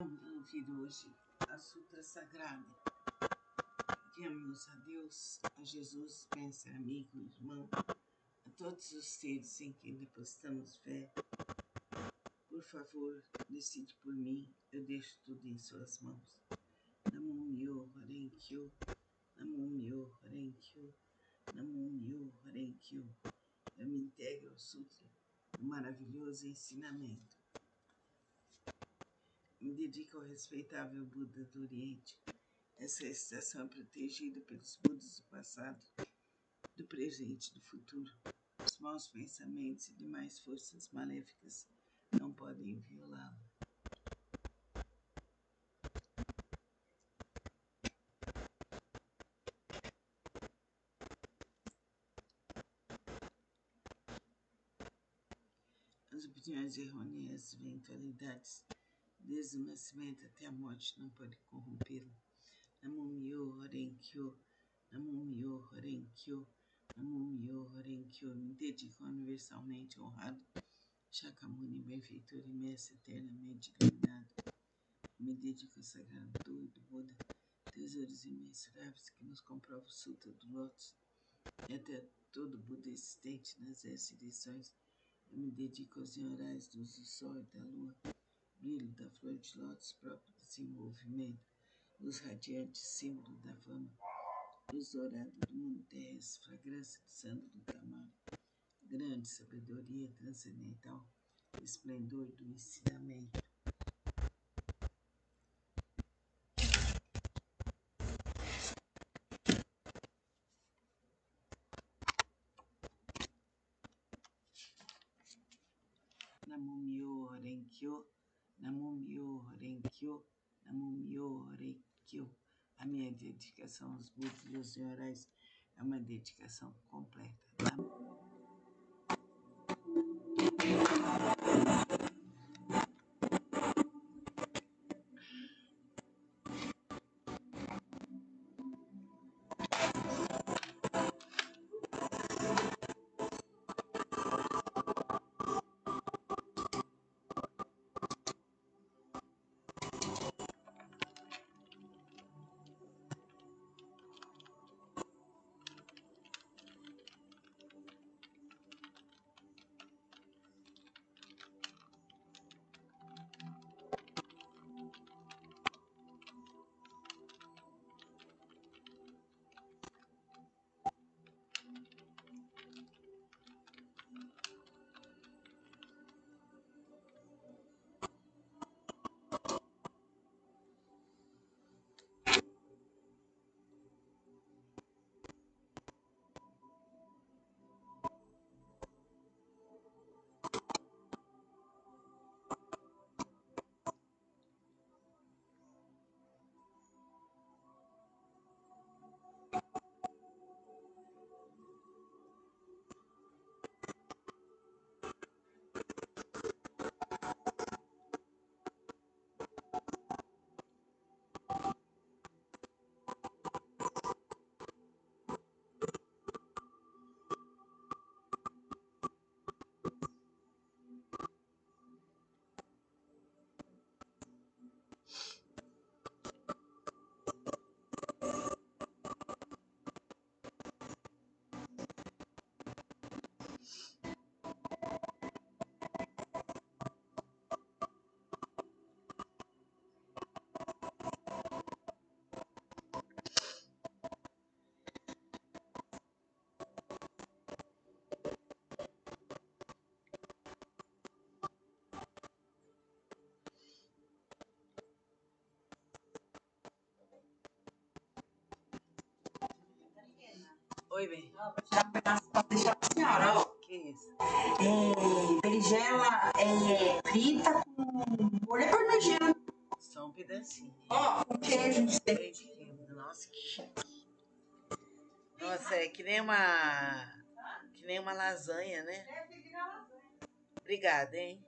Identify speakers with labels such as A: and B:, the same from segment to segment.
A: Vamos ouvir hoje a Sutra Sagrada. Pedimos a Deus, a Jesus, mestre, amigo, irmão, a todos os seres em quem depositamos fé. Por favor, decide por mim, eu deixo tudo em suas mãos. Namo Myo Horen Kyo, Namo Myo Horen Kyo, Namo Myo Horen Kyo. Eu me integro ao Sutra, um maravilhoso ensinamento. Me dedico ao respeitável Buda do Oriente. Essa estação é protegida pelos Budas do passado, do presente e do futuro. Os maus pensamentos e demais forças maléficas não podem violá-la. As opiniões errôneas, eventualidades, desde o nascimento até a morte, não podem corrompê-la. Namo Myo Horen Kyo, Namo Myo Horen Kyo, Namo Myo Horen Kyo. Me dedico ao universalmente honrado Shakyamuni, benfeitor e mestre eternamente iluminado. Me dedico ao sagrado do Buda, tesouros imensuráveis que nos comprovam o Sutra do Lótus e até todo Buda existente nas 10 direções. Eu me dedico aos senhorais do Sol e da Lua, brilho da flor de lótus, próprio desenvolvimento, luz radiante, símbolo da fama, luz dourada do mundo terrestre, fragrância do santo do Tamar, grande sabedoria transcendental, esplendor do ensinamento. Namo Myo Horen Kyo, Namo Myo Horen Kyo, Namo Myo Horen Kyo. A minha dedicação aos Budas e aos senhorais é uma dedicação completa. Oi, bem.
B: Já pedaço pra deixar pra senhora, ó.
A: Que isso?
B: Berinjela frita com molho parmegiana.
A: Só um pedacinho.
B: Ó, com queijo de steak.
A: Leite quente. Nossa, que chique. Nossa, é que nem uma lasanha, né? Obrigada, hein?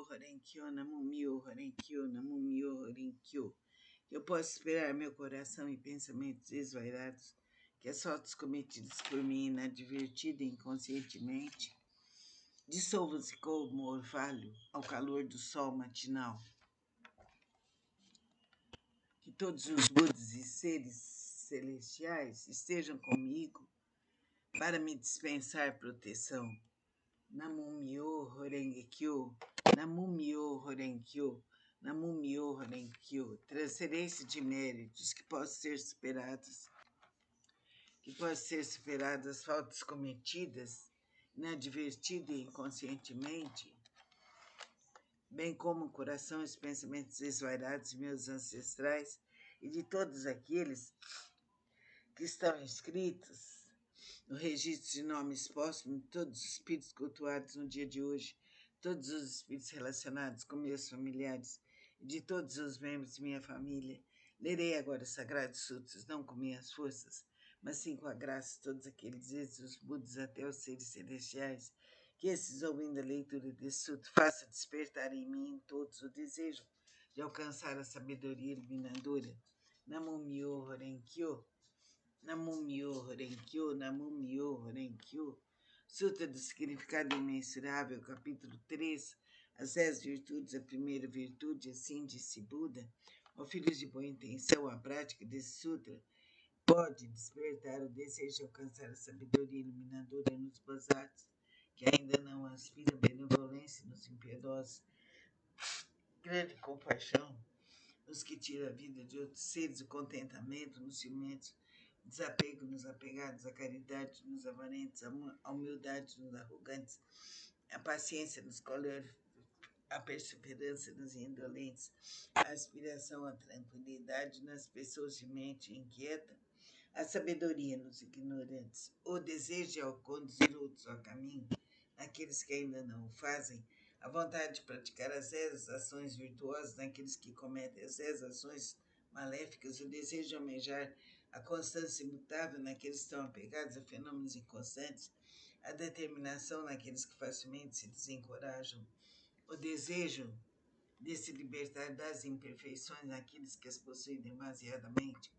A: Myo Horenkyo, Namo Myo Horenkyo, Namo Myo Horenkyo. Eu posso esperar meu coração e pensamentos desvairados, que as fotos cometidas por mim inadvertida e inconscientemente dissolvam-se como orvalho ao calor do sol matinal. Que todos os Budas e seres celestiais estejam comigo para me dispensar proteção. Namo Myo Horengekyo, Namo Myo Horenkyo, Namo Myo Horenkyo. Transferência de méritos que possam ser superadas, as faltas cometidas inadvertida e inconscientemente, bem como o coração e os pensamentos desvairados de meus ancestrais e de todos aqueles que estão inscritos no registro de nomes póstumos de todos os espíritos cultuados no dia de hoje, todos os espíritos relacionados com meus familiares e de todos os membros de minha família. Lerei agora os Sagrados Sutras, não com minhas forças, mas sim com a graça de todos aqueles, desde os Budas até os seres celestiais, que esses, ouvindo a leitura desse sutra, faça despertar em mim em todos o desejo de alcançar a sabedoria iluminadora. Namo Myo Horenkyo, Namo Myo Horenkyo, Namo Myo Horenkyo. Sutra do Significado Imensurável, capítulo 3, as 10 virtudes, a primeira virtude, assim disse Buda. Ó filhos de boa intenção, a prática desse sutra pode despertar o desejo de alcançar a sabedoria iluminadora nos bozatos, que ainda não aspiram à benevolência nos impiedosos, grande compaixão nos que tiram a vida de outros seres, o contentamento nos ciumentos, o desapego nos apegados, a caridade nos avarentos, a humildade nos arrogantes, a paciência nos coléricos, a perseverança nos indolentes, a aspiração à tranquilidade nas pessoas de mente inquieta, a sabedoria nos ignorantes, o desejo de conduzir outros ao caminho, naqueles que ainda não o fazem, a vontade de praticar as 10 ações virtuosas naqueles que cometem as 10 ações maléficas, o desejo de almejar a constância imutável naqueles que estão apegados a fenômenos inconstantes, a determinação naqueles que facilmente se desencorajam, o desejo de se libertar das imperfeições naqueles que as possuem demasiadamente,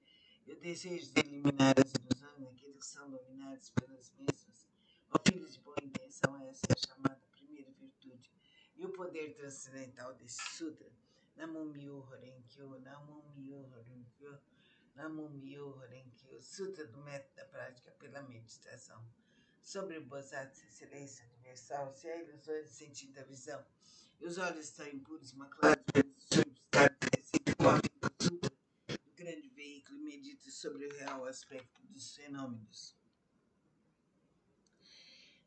A: e o desejo de eliminar as ilusões naqueles que são dominados pelas mesmas. Ó filhos de boa intenção, essa é a chamada primeira virtude. E o poder transcendental desse sutra, Namo Myo Horenkyo, Namo Myo Horenkyo, Namo Myo Horenkyo, Sutra do método da prática pela meditação. Sobre o Bodhisattva, excelência universal, se há ilusões no sentido da visão, e os olhos estão impuros, maculados pelos substratos residuais do grande veículo, e medita sobre o real aspecto dos fenômenos.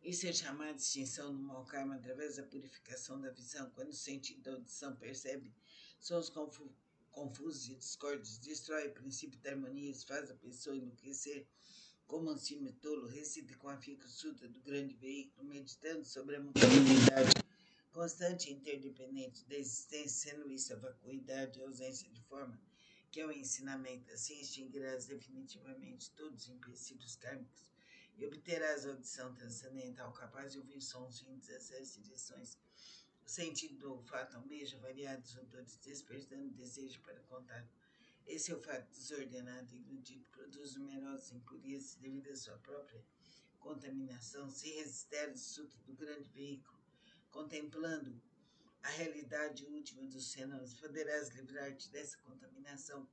A: Isso é chamado de extinção do mau karma através da purificação da visão. Quando o sentido da audição percebe sons confusos e discordes, destrói o princípio da harmonia, faz a pessoa enlouquecer como um cime tolo, recita com afinco o sutra do grande veículo, meditando sobre a mutabilidade constante e interdependente da existência, sendo isso a vacuidade e a ausência de forma, que é o ensinamento. Assim extinguirás definitivamente todos os empecilhos kármicos e obterás a audição transcendental capaz de ouvir sons em 17 direções. O sentido do olfato almeja variados odores, despertando desejo para contato. Esse olfato desordenado e iludido produz numerosas impurezas devido à sua própria contaminação. Se resisteres o sutra do grande veículo, contemplando a realidade última dos fenômenos, poderás livrar-te dessa contaminação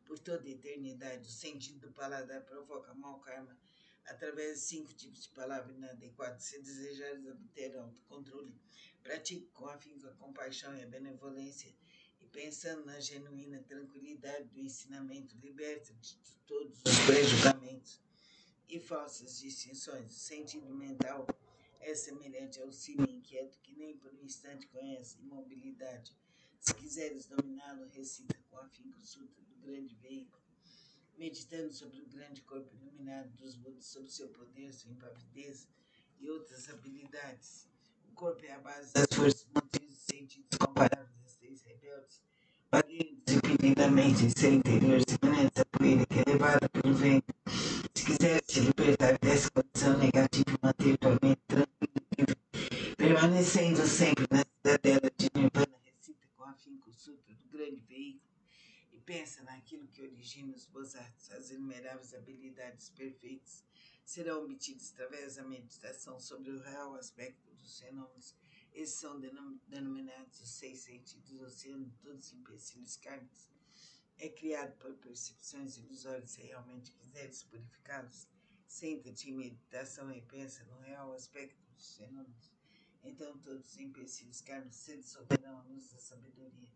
A: por toda a eternidade. O sentido do paladar provoca mau karma através de 5 tipos de palavras inadequadas. Se desejares obter autocontrole, pratique com afinco a compaixão e a benevolência, e pensando na genuína tranquilidade do ensinamento, liberta-te de todos os pré-julgamentos e falsas distinções. O sentido mental é semelhante ao cime inquieto que nem por um instante conhece imobilidade. Se quiseres dominá-lo, recita com afinco o sutra do grande veículo, meditando sobre o grande corpo iluminado dos Budas, sobre seu poder, sua impavidez e outras habilidades. O corpo é a base das forças motrizes dos sentidos comparáveis às 3 rebeldes, vagueiam desimpedidamente em seu interior, semelhantes à poeira que é levada pelo vento. Se quiseres te libertar dessa condição negativa e manter tua mente tranquila e livre, permanecendo sempre na cidadela de Nirvana, as inumeráveis habilidades perfeitas serão obtidas através da meditação sobre o real aspecto dos fenômenos. Esses são denominados os seis sentidos do oceano, todos os empecilhos kármicos. É criado por percepções ilusórias. Se realmente quiseres purificá-los, senta-te em meditação e pensa no real aspecto dos fenômenos. Então todos os empecilhos kármicos se dissolverão à luz da sabedoria.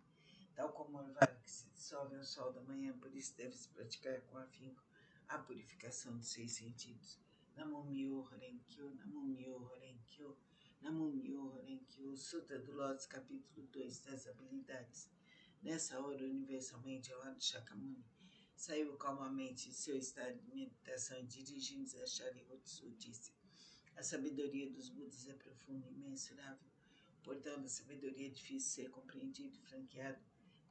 A: Tal como o orvalho que se dissolve ao sol da manhã, por isso deve-se praticar com afinco a purificação dos seis sentidos. Namo Myo Horen Kyo, Namo Myo Horen Kyo, Namo Myo Horen Kyo, Sutra do Lótus, capítulo 2 das habilidades. Nessa hora, universalmente, ao lado de Shakyamuni, saiu calmamente de seu estado de meditação e dirigindo-se a Sharyotsu, disse: a sabedoria dos Budas é profunda e imensurável. Portanto, a sabedoria é difícil de ser compreendida e franqueada.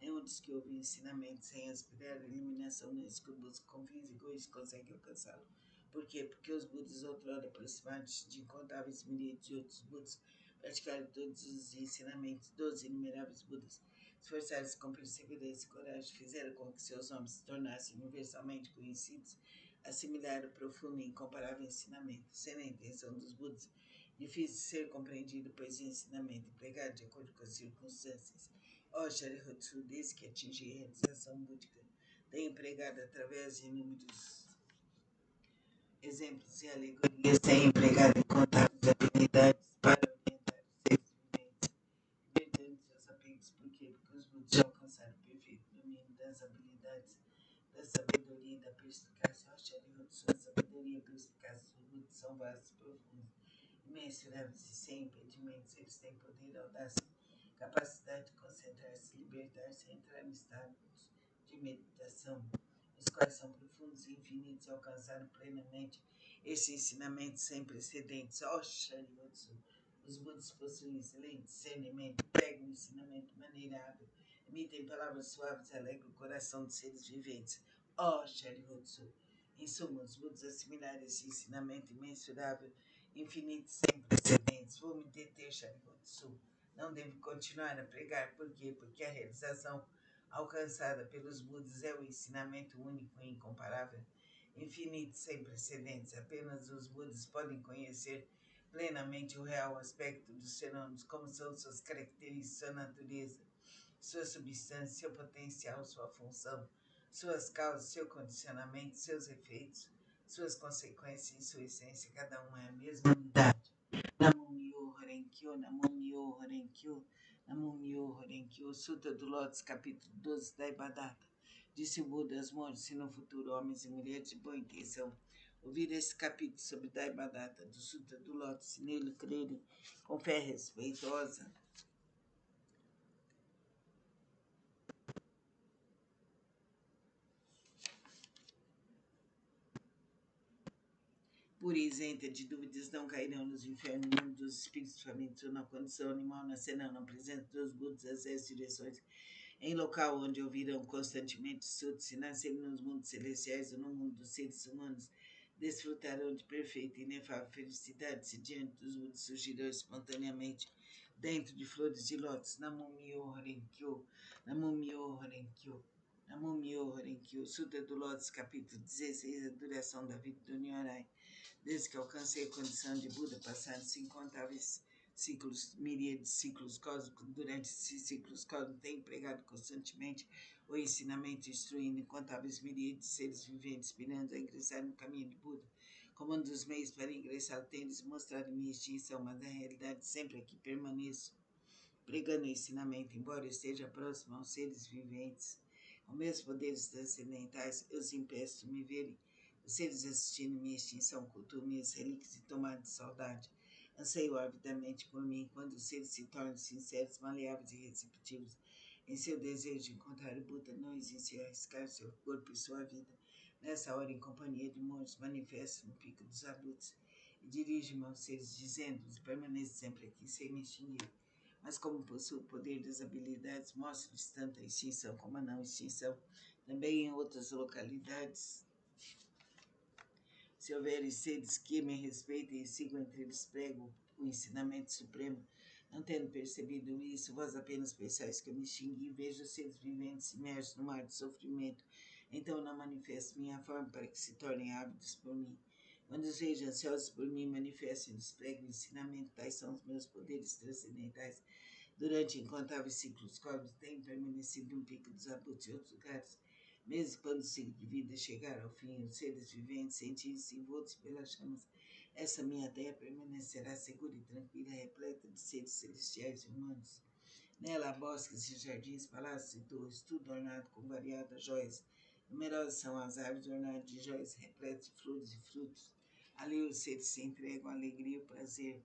A: Nenhum dos que ouve ensinamento sem aspirar a eliminação nesse que o busca com fins egoístas consegue alcançá-lo. Por quê? Porque os Budas outrora aproximados de incontáveis milhares de outros Budas praticaram todos os ensinamentos dos inumeráveis Budas. Esforçaram-se com perseverança e coragem, fizeram com que seus nomes se tornassem universalmente conhecidos, assimilaram o profundo e incomparável ensinamento, sendo a intenção dos Budas difícil de ser compreendido, pois o ensinamento empregado de acordo com as circunstâncias. Ó Sharyotsu, desde que atingi a realização búdica, tem empregado através de inúmeros exemplos e alegorias, tem empregado incontáveis habilidades para orientar os seres viventes, libertando seus apegos. Por quê? Porque os Budas já alcançaram o perfeito domínio das habilidades, da sabedoria e da perspicácia. Ó Sharyotsu, a sabedoria e a perspicácia dos Budas são vastos e profundos, imensuráveis e sem impedimentos. Eles têm poder, audácia, capacidade de concentrar-se, libertar-se e entrar em estados de meditação, os quais são profundos e infinitos, e alcançaram plenamente esse ensinamento sem precedentes. Ó Sharyotsu, os Budas possuem excelente discernimento, pregam o ensinamento maneirável, emitem palavras suaves e alegram o coração dos seres viventes. Ó Sharyotsu, em suma, os Budas assimilaram esse ensinamento imensurável, infinito, sem precedentes. Vou me deter, Sharyotsu. Não devo continuar a pregar. Por quê? Porque a realização alcançada pelos Budas é o ensinamento único e incomparável, infinito, sem precedentes. Apenas os Budas podem conhecer plenamente o real aspecto dos fenômenos, como são suas características, sua natureza, sua substância, seu potencial, sua função, suas causas, seu condicionamento, seus efeitos, suas consequências e sua essência. Cada uma é a mesma unidade. Namo Myo Horen Kyo, Namo Myo Horen Kyo, Namo Myo Horen Kyo, Sutra do Lótus, capítulo 12 da Ibadata. Disse o Buda aos monges: se no futuro homens e mulheres de boa intenção ouvir esse capítulo sobre Daibadata do Sutra do Lótus e nele crerem com fé respeitosa, pura e isenta de dúvidas, não cairão nos infernos. No mundo dos espíritos famintos ou na condição animal, nascerão na presença dos Budas das 10 direções, em local onde ouvirão constantemente sutras. Se nascerem nos mundos celestiais ou no mundo dos seres humanos, desfrutarão de perfeita e inefável felicidade. Se diante dos Budas surgirão espontaneamente dentro de flores de lótus. Namo Myo Horen Kyo, Namo Myo Horen Kyo, Namo Myo Horen Kyo. Sutra do Lótus, capítulo 16, a duração da vida do Nyorai. Desde que alcancei a condição de Buda, passaram-se incontáveis ciclos, miríades de ciclos cósmicos. Durante esses ciclos cósmicos, tenho empregado constantemente o ensinamento, instruindo incontáveis miríades de seres viventes, aspirando a ingressar no caminho de Buda. Como um dos meios para ingressar, tenho-lhes mostrado minha extinção, mas na realidade sempre aqui permaneço, pregando o ensinamento, embora eu esteja próximo aos seres viventes. Com meus poderes transcendentais, eu os impeço de me verem. Os seres assistindo minha extinção cultuam minhas relíquias e tomados de saudade. Anseio avidamente por mim, quando os seres se tornam sinceros, maleáveis e receptivos em seu desejo de encontrar o Buda, não existe arriscar seu corpo e sua vida. Nessa hora, em companhia de monges, manifesto no pico dos abutres e dirijo-me aos seres, dizendo-lhes: permaneço sempre aqui, sem me extinguir. Mas como possuo o poder das habilidades, mostro-lhes tanto a extinção como a não extinção, também em outras localidades. Se houver seres que me respeitem e sigam entre eles prego o ensinamento supremo, não tendo percebido isso, vós apenas pensais que eu me extingui. Vejo os seres viventes imersos no mar de sofrimento, Então não manifesto minha forma para que se tornem hábitos por mim. Quando os reis ansiosos por mim manifestam e despregam o ensinamento, tais são os meus poderes transcendentais. Durante incontáveis ciclos cósmicos, tenho permanecido no pico dos abutres e outros lugares. Mesmo quando o ciclo de vida chegar ao fim, os seres viventes sentirem-se envoltos pelas chamas, essa minha terra permanecerá segura e tranquila, repleta de seres celestiais e humanos. Nela há bosques e jardins, palácios e torres, tudo ornado com variadas joias. Numerosas são as árvores ornadas de joias, repletas de flores e frutos. Ali os seres se entregam à alegria e ao prazer.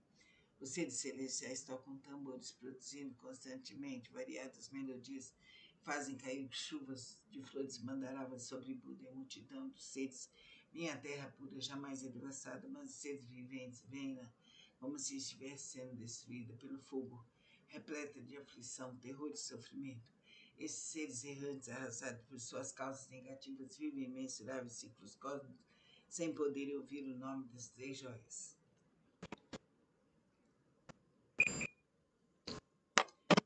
A: Os seres celestiais tocam tambores, produzindo constantemente variadas melodias, fazem cair chuvas de flores mandaravas sobre Buda e a multidão dos seres. Minha terra pura jamais é devastada, mas os seres viventes veem-na como se estivesse sendo destruída pelo fogo, repleta de aflição, terror e sofrimento. Esses seres errantes, arrasados por suas causas negativas, vivem imensuráveis ciclos cósmicos, sem poderem ouvir o nome das três joias.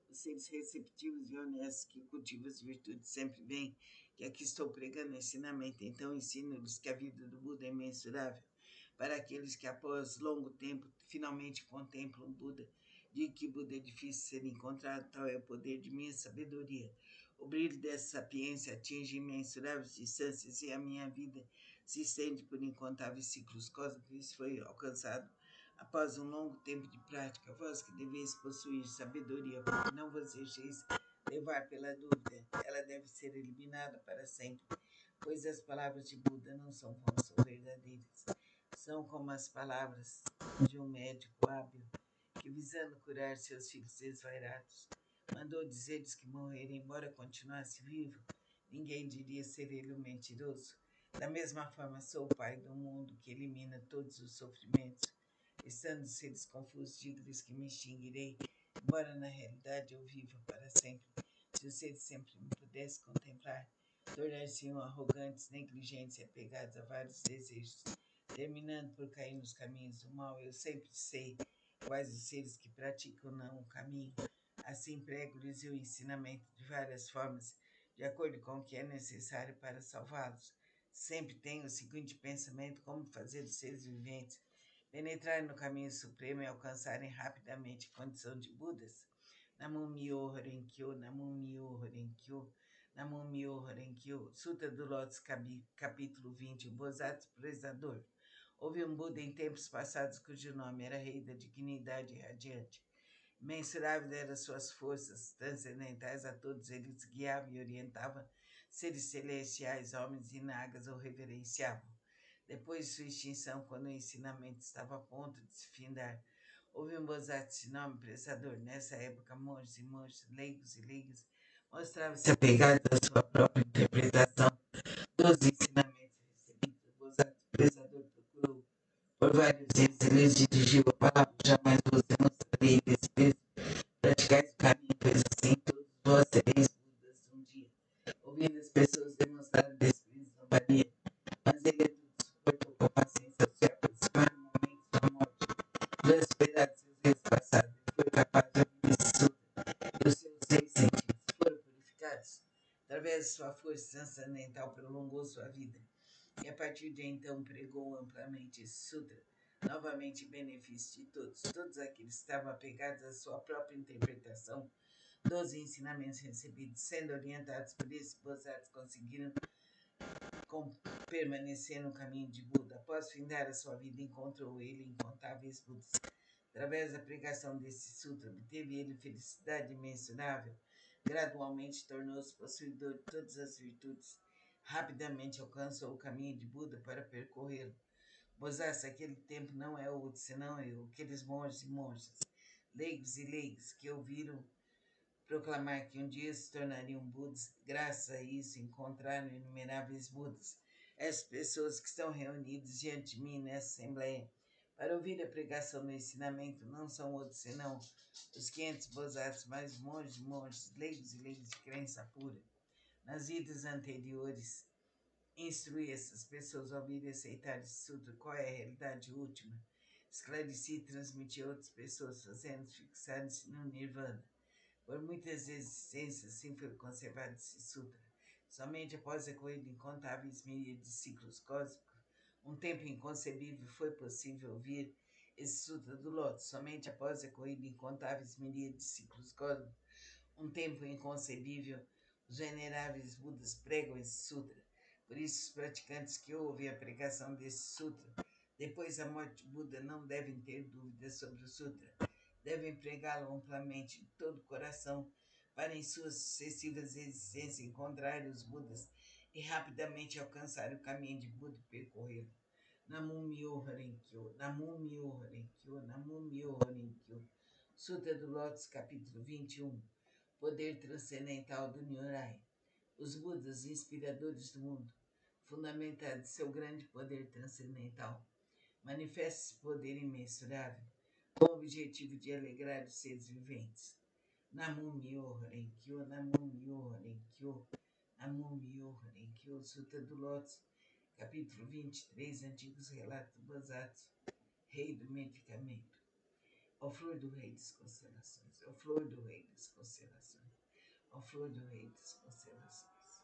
A: Os seres receptivos e honestos que cultivam as virtudes sempre bem, que aqui estou pregando o ensinamento, então ensino-lhes que a vida do Buda é imensurável. Para aqueles que após longo tempo finalmente contemplam o Buda, digo que Buda é difícil ser encontrado, tal é o poder de minha sabedoria. O brilho dessa sapiência atinge imensuráveis distâncias e a minha vida se estende por incontáveis ciclos cósmicos. Isso foi alcançado após um longo tempo de prática. Vós que deveis possuir sabedoria, porque não vos deixeis levar pela dúvida, ela deve ser eliminada para sempre, pois as palavras de Buda não são vãs ou verdadeiras. São como as palavras de um médico hábil que, visando curar seus filhos desvairados, mandou dizer-lhes que morrer, embora continuasse vivo, ninguém diria ser ele um mentiroso. Da mesma forma, sou o Pai do mundo que elimina todos os sofrimentos. Estando seres confusos, digo-lhes que me extinguirei, embora na realidade eu viva para sempre. Se os seres sempre me pudessem contemplar, tornar-se-iam arrogantes, negligentes e apegados a vários desejos, terminando por cair nos caminhos do mal. Eu sempre sei quais os seres que praticam não o caminho. Assim prego-lhes o ensinamento de várias formas, de acordo com o que é necessário para salvá-los. Sempre tenho o seguinte pensamento: como fazer os seres viventes penetrarem no caminho supremo e alcançarem rapidamente a condição de Budas. Namo Myo Horenkyo, Namo Myo Horenkyo, Namo Myo Horenkyo. Sutra do Lótus, capítulo 20, o Bosatsu Prezador. Houve um Buda em tempos passados cujo nome era Rei da Dignidade Radiante. Mensuráveis eram suas forças transcendentais, a todos eles guiava e orientava, seres celestiais, homens e nagas o reverenciavam. Depois de sua extinção, quando o ensinamento estava a ponto de se findar, houve um Bosatsu de nome prezador. Nessa época, monges e monjas, leigos e leigas, mostravam-se apegados à sua própria interpretação dos ensinamentos recebidos. O Bosatsu prezador procurou por vários dias, ele lhes dirigiu a palavra: jamais vos demonstrarei desprezo, praticais o caminho, pois assim todos vós sereis Budas um dia. Ouvindo as pessoas demonstrar desprezo, zombaria, mas ele suportou com paciência se aproximar no momento de sua morte. Já esperado seus dias passados, ele foi capaz de ouvir esse sutra, e os seus 6 sentidos foram purificados. Através de sua força transcendental, prolongou sua vida. E a partir de então pregou amplamente esse sutra, novamente em benefício de todos. Todos aqueles que estavam apegados à sua própria interpretação dos ensinamentos recebidos, sendo orientados por esse Bodhisattva, conseguiram permanecer no caminho de Buda. Após findar a sua vida, encontrou ele incontáveis Budas. Através da pregação desse sutra, obteve ele felicidade imensurável. Gradualmente tornou-se possuidor de todas as virtudes. Rapidamente alcançou o caminho de Buda para percorrê-lo. Bodhisattva, aquele tempo não é outro senão eu, aqueles monges e monjas, leigos e leigas que ouviram proclamar que um dia se tornariam Budas. Graças a isso encontraram inumeráveis Budas. Essas pessoas que estão reunidas diante de mim nessa assembleia para ouvir a pregação do ensinamento não são outros senão os 500 Bodhisattvas, mais monges e monjas, leigos e leigos de crença pura. Nas vidas anteriores, instruí essas pessoas a ouvir e aceitar esse sutra. Qual é a realidade última? Esclareci e transmiti a outras pessoas, fazendo fixar-se no Nirvana. Por muitas existências, assim foi conservado esse sutra. Somente após a corrida incontáveis milhares de ciclos cósmicos, um tempo inconcebível, foi possível ouvir esse Sutra do Lótus. Somente após a corrida incontáveis milhares de ciclos cósmicos, um tempo inconcebível, os veneráveis Budas pregam esse Sutra. Por isso, os praticantes que ouvem a pregação desse Sutra, depois da morte de Buda, não devem ter dúvidas sobre o Sutra. Devem pregá-lo amplamente de todo o coração, para em suas sucessivas existências encontrar os Budas e rapidamente alcançar o caminho de Buda e percorrê-lo. Namu Myo Harenkyo, Namu Myo Harenkyo, Namu Myo Harenkyo. Sutra do Lótus, capítulo 21. Poder transcendental do Nyorai. Os Budas, inspiradores do mundo, fundamentado de seu grande poder transcendental, manifesta esse poder imensurável com o objetivo de alegrar os seres viventes. Namu Myo Harenkyo, Namu Myo Harenkyo, Namu Myo Harenkyo. Sutra do Lótus, capítulo 23, Antigos Relatos do Bosatsu, Rei do Medicamento. Ó flor do Rei das Constelações, ó flor do Rei das Constelações, ó flor do Rei das Constelações.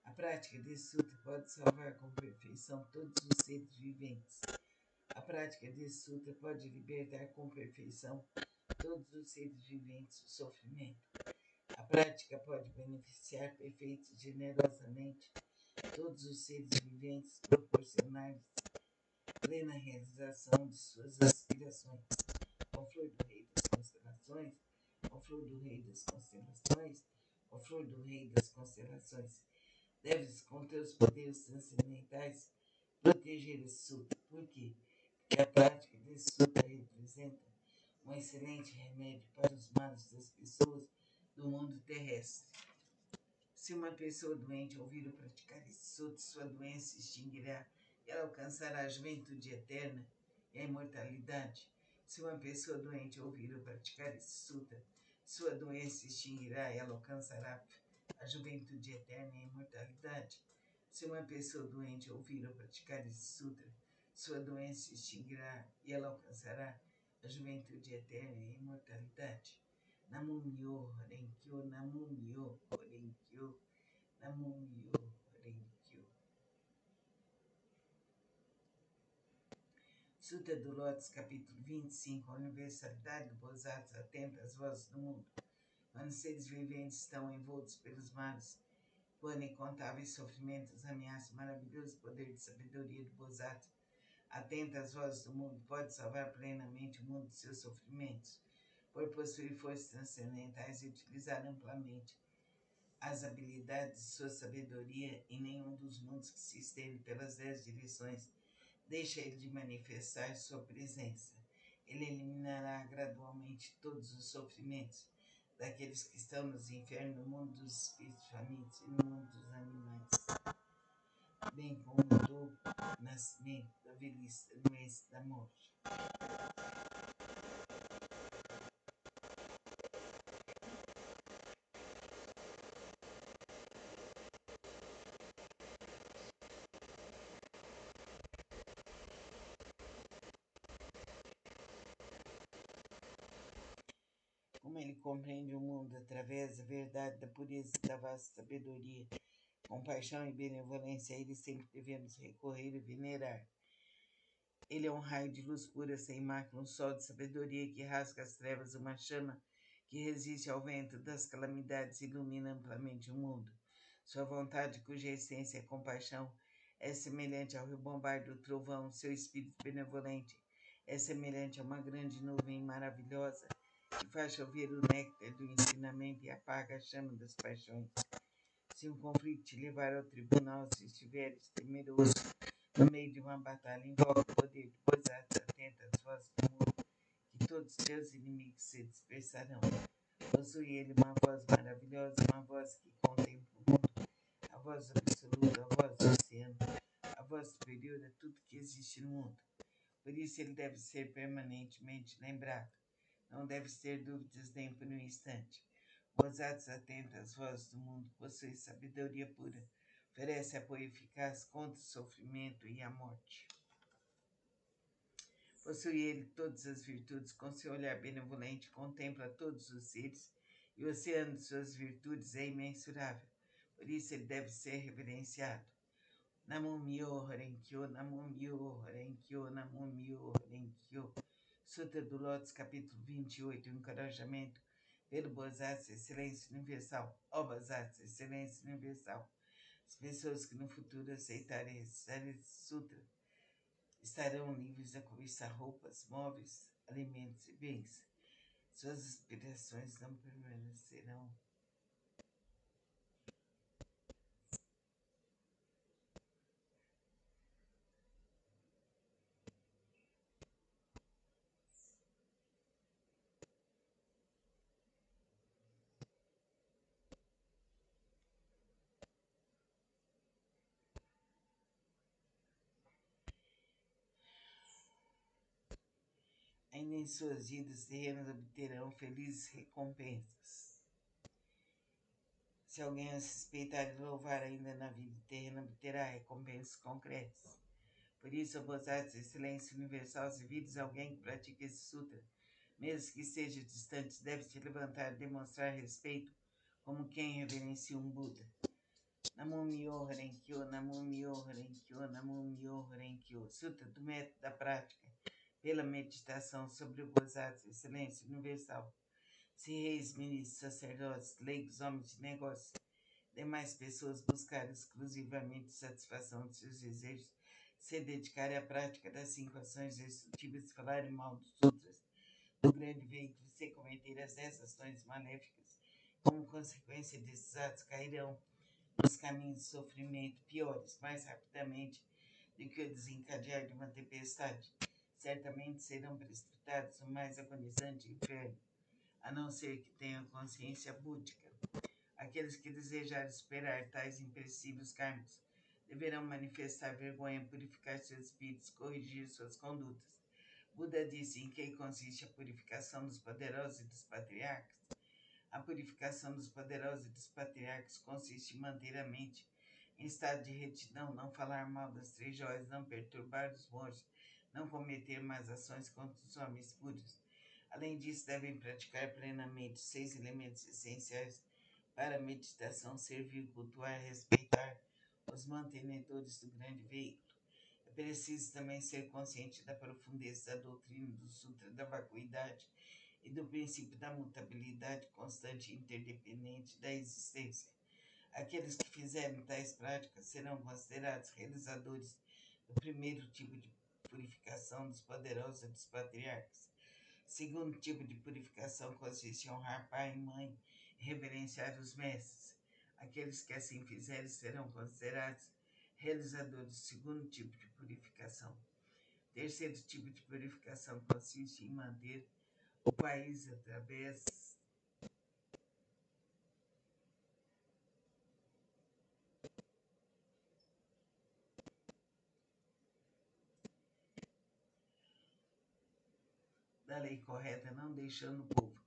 A: A prática desse sutra pode salvar com perfeição todos os seres viventes. A prática desse sutra pode libertar com perfeição todos os seres viventes do sofrimento. A prática pode beneficiar perfeita e generosamente todos os seres viventes, proporcionar-lhes plena realização de suas aspirações. Ó flor do Rei das Constelações, ó flor do Rei das Constelações, ó flor do Rei das Constelações, deves, com teus poderes transcendentais, proteger esse sutra. Por quê? Porque a prática desse sutra representa um excelente remédio para os males das pessoas do mundo terrestre. Se uma pessoa doente ouvir ou praticar esse sutra, sua doença se extinguirá e ela alcançará a juventude eterna e a imortalidade. Se uma pessoa doente ouvir ou praticar esse sutra, sua doença se extinguirá e ela alcançará a juventude eterna e a imortalidade. Se uma pessoa doente ouvir ou praticar esse sutra, sua doença se extinguirá e ela alcançará a juventude eterna e a imortalidade. Namu Myo Harenkyo, Namu Myo Harenkyo, Namu Myo Harenkyo. Sutra do Lótus, capítulo 25. A universalidade do Bodhisattva atenta às vozes do mundo. Quando os seres viventes estão envoltos pelos males, quando incontáveis sofrimentos ameaçam o maravilhoso poder de sabedoria do Bodhisattva, atenta às vozes do mundo, pode salvar plenamente o mundo de seus sofrimentos, por possuir forças transcendentais e utilizar amplamente as habilidades de sua sabedoria. Em nenhum dos mundos que se estende pelas 10 direções deixa ele de manifestar sua presença. Ele eliminará gradualmente todos os sofrimentos daqueles que estão nos infernos, no mundo dos espíritos famintos e no mundo dos animais, bem como do nascimento, da velhice, da doença e da morte. Como ele compreende o mundo através da verdade, da pureza e da vasta sabedoria, compaixão e benevolência, a ele sempre devemos recorrer e venerar. Ele é um raio de luz pura, sem mácula, um sol de sabedoria que rasga as trevas, uma chama que resiste ao vento das calamidades e ilumina amplamente o mundo. Sua vontade, cuja essência é compaixão, é semelhante ao rebombar do trovão. Seu espírito benevolente é semelhante a uma grande nuvem maravilhosa que faz chover o néctar do ensinamento e apaga a chama das paixões. Se um conflito te levar ao tribunal, se estiveres temeroso no meio de uma batalha, invoca o poder do Bodhisattva, atenta às vozes do mundo, que todos os teus inimigos se dispersarão. Possui ele uma voz maravilhosa, uma voz que contempla o mundo, a voz absoluta, a voz do oceano, a voz superior a tudo que existe no mundo. Por isso ele deve ser permanentemente lembrado. Não deves ter dúvidas nem por um instante. Bodhisattva atenta às vozes do mundo, possui sabedoria pura, oferece apoio eficaz contra o sofrimento e a morte. Possui ele todas as virtudes, com seu olhar benevolente contempla todos os seres e o oceano de suas virtudes é imensurável. Por isso ele deve ser reverenciado. Namum-myo Renge-kyo, Namum-myo Renge-kyo, Namum-myo Renge-kyo. Sutra do Lótus, capítulo 28, encorajamento pelo Bosatsu, excelência universal. Ó Bosatsu, excelência universal. As pessoas que no futuro aceitarem recitar esse sutra estarão livres de cobiçar roupas, móveis, alimentos e bens. Suas aspirações não permanecerão. Ainda em suas vidas terrenas obterão felizes recompensas. Se alguém a suspeitar e louvar ainda na vida terrena, obterá recompensas concretas. Por isso, Bodhisattva, excelência universal, se vires alguém que pratica esse sutra, mesmo que esteja distante, deve se levantar e demonstrar respeito como quem reverencia um Buda. Namum-myo Renge-kyo, Namum-myo Renge-kyo, Namum-myo Renge-kyo. Sutra do método da prática pela meditação sobre o Bodhisattva, excelência universal. Se reis, ministros, sacerdotes, leigos, homens de negócios, demais pessoas buscarem exclusivamente satisfação de seus desejos, se dedicarem à prática das 5 ações destrutivas, falarem mal dos sutras, do grande veículo, se cometer as 10 ações maléficas, como consequência desses atos, cairão nos caminhos de sofrimento piores, mais rapidamente do que o desencadear de uma tempestade. Certamente serão precipitados no mais agonizante inferno, a não ser que tenham consciência búdica. Aqueles que desejarem superar tais impressíveis kármicos deverão manifestar vergonha, purificar seus espíritos, corrigir suas condutas. Buda disse em que consiste a purificação dos poderosos e dos patriarcas. A purificação dos poderosos e dos patriarcas consiste em manter a mente em estado de retidão, não falar mal das 3 joias, não perturbar os monges, não cometer más ações contra os homens puros. Além disso, devem praticar plenamente os 6 elementos essenciais para a meditação: servir, cultuar, respeitar os mantenedores do grande veículo. É preciso também ser consciente da profundeza da doutrina do Sutra da Vacuidade e do princípio da mutabilidade constante e interdependente da existência. Aqueles que fizerem tais práticas serão considerados realizadores do primeiro tipo de purificação dos poderosos e dos patriarcas. O segundo tipo de purificação consiste em honrar pai e mãe e reverenciar os mestres. Aqueles que assim fizerem serão considerados realizadores do segundo tipo de purificação. O terceiro tipo de purificação consiste em manter o país através da lei correta, não deixando o povo.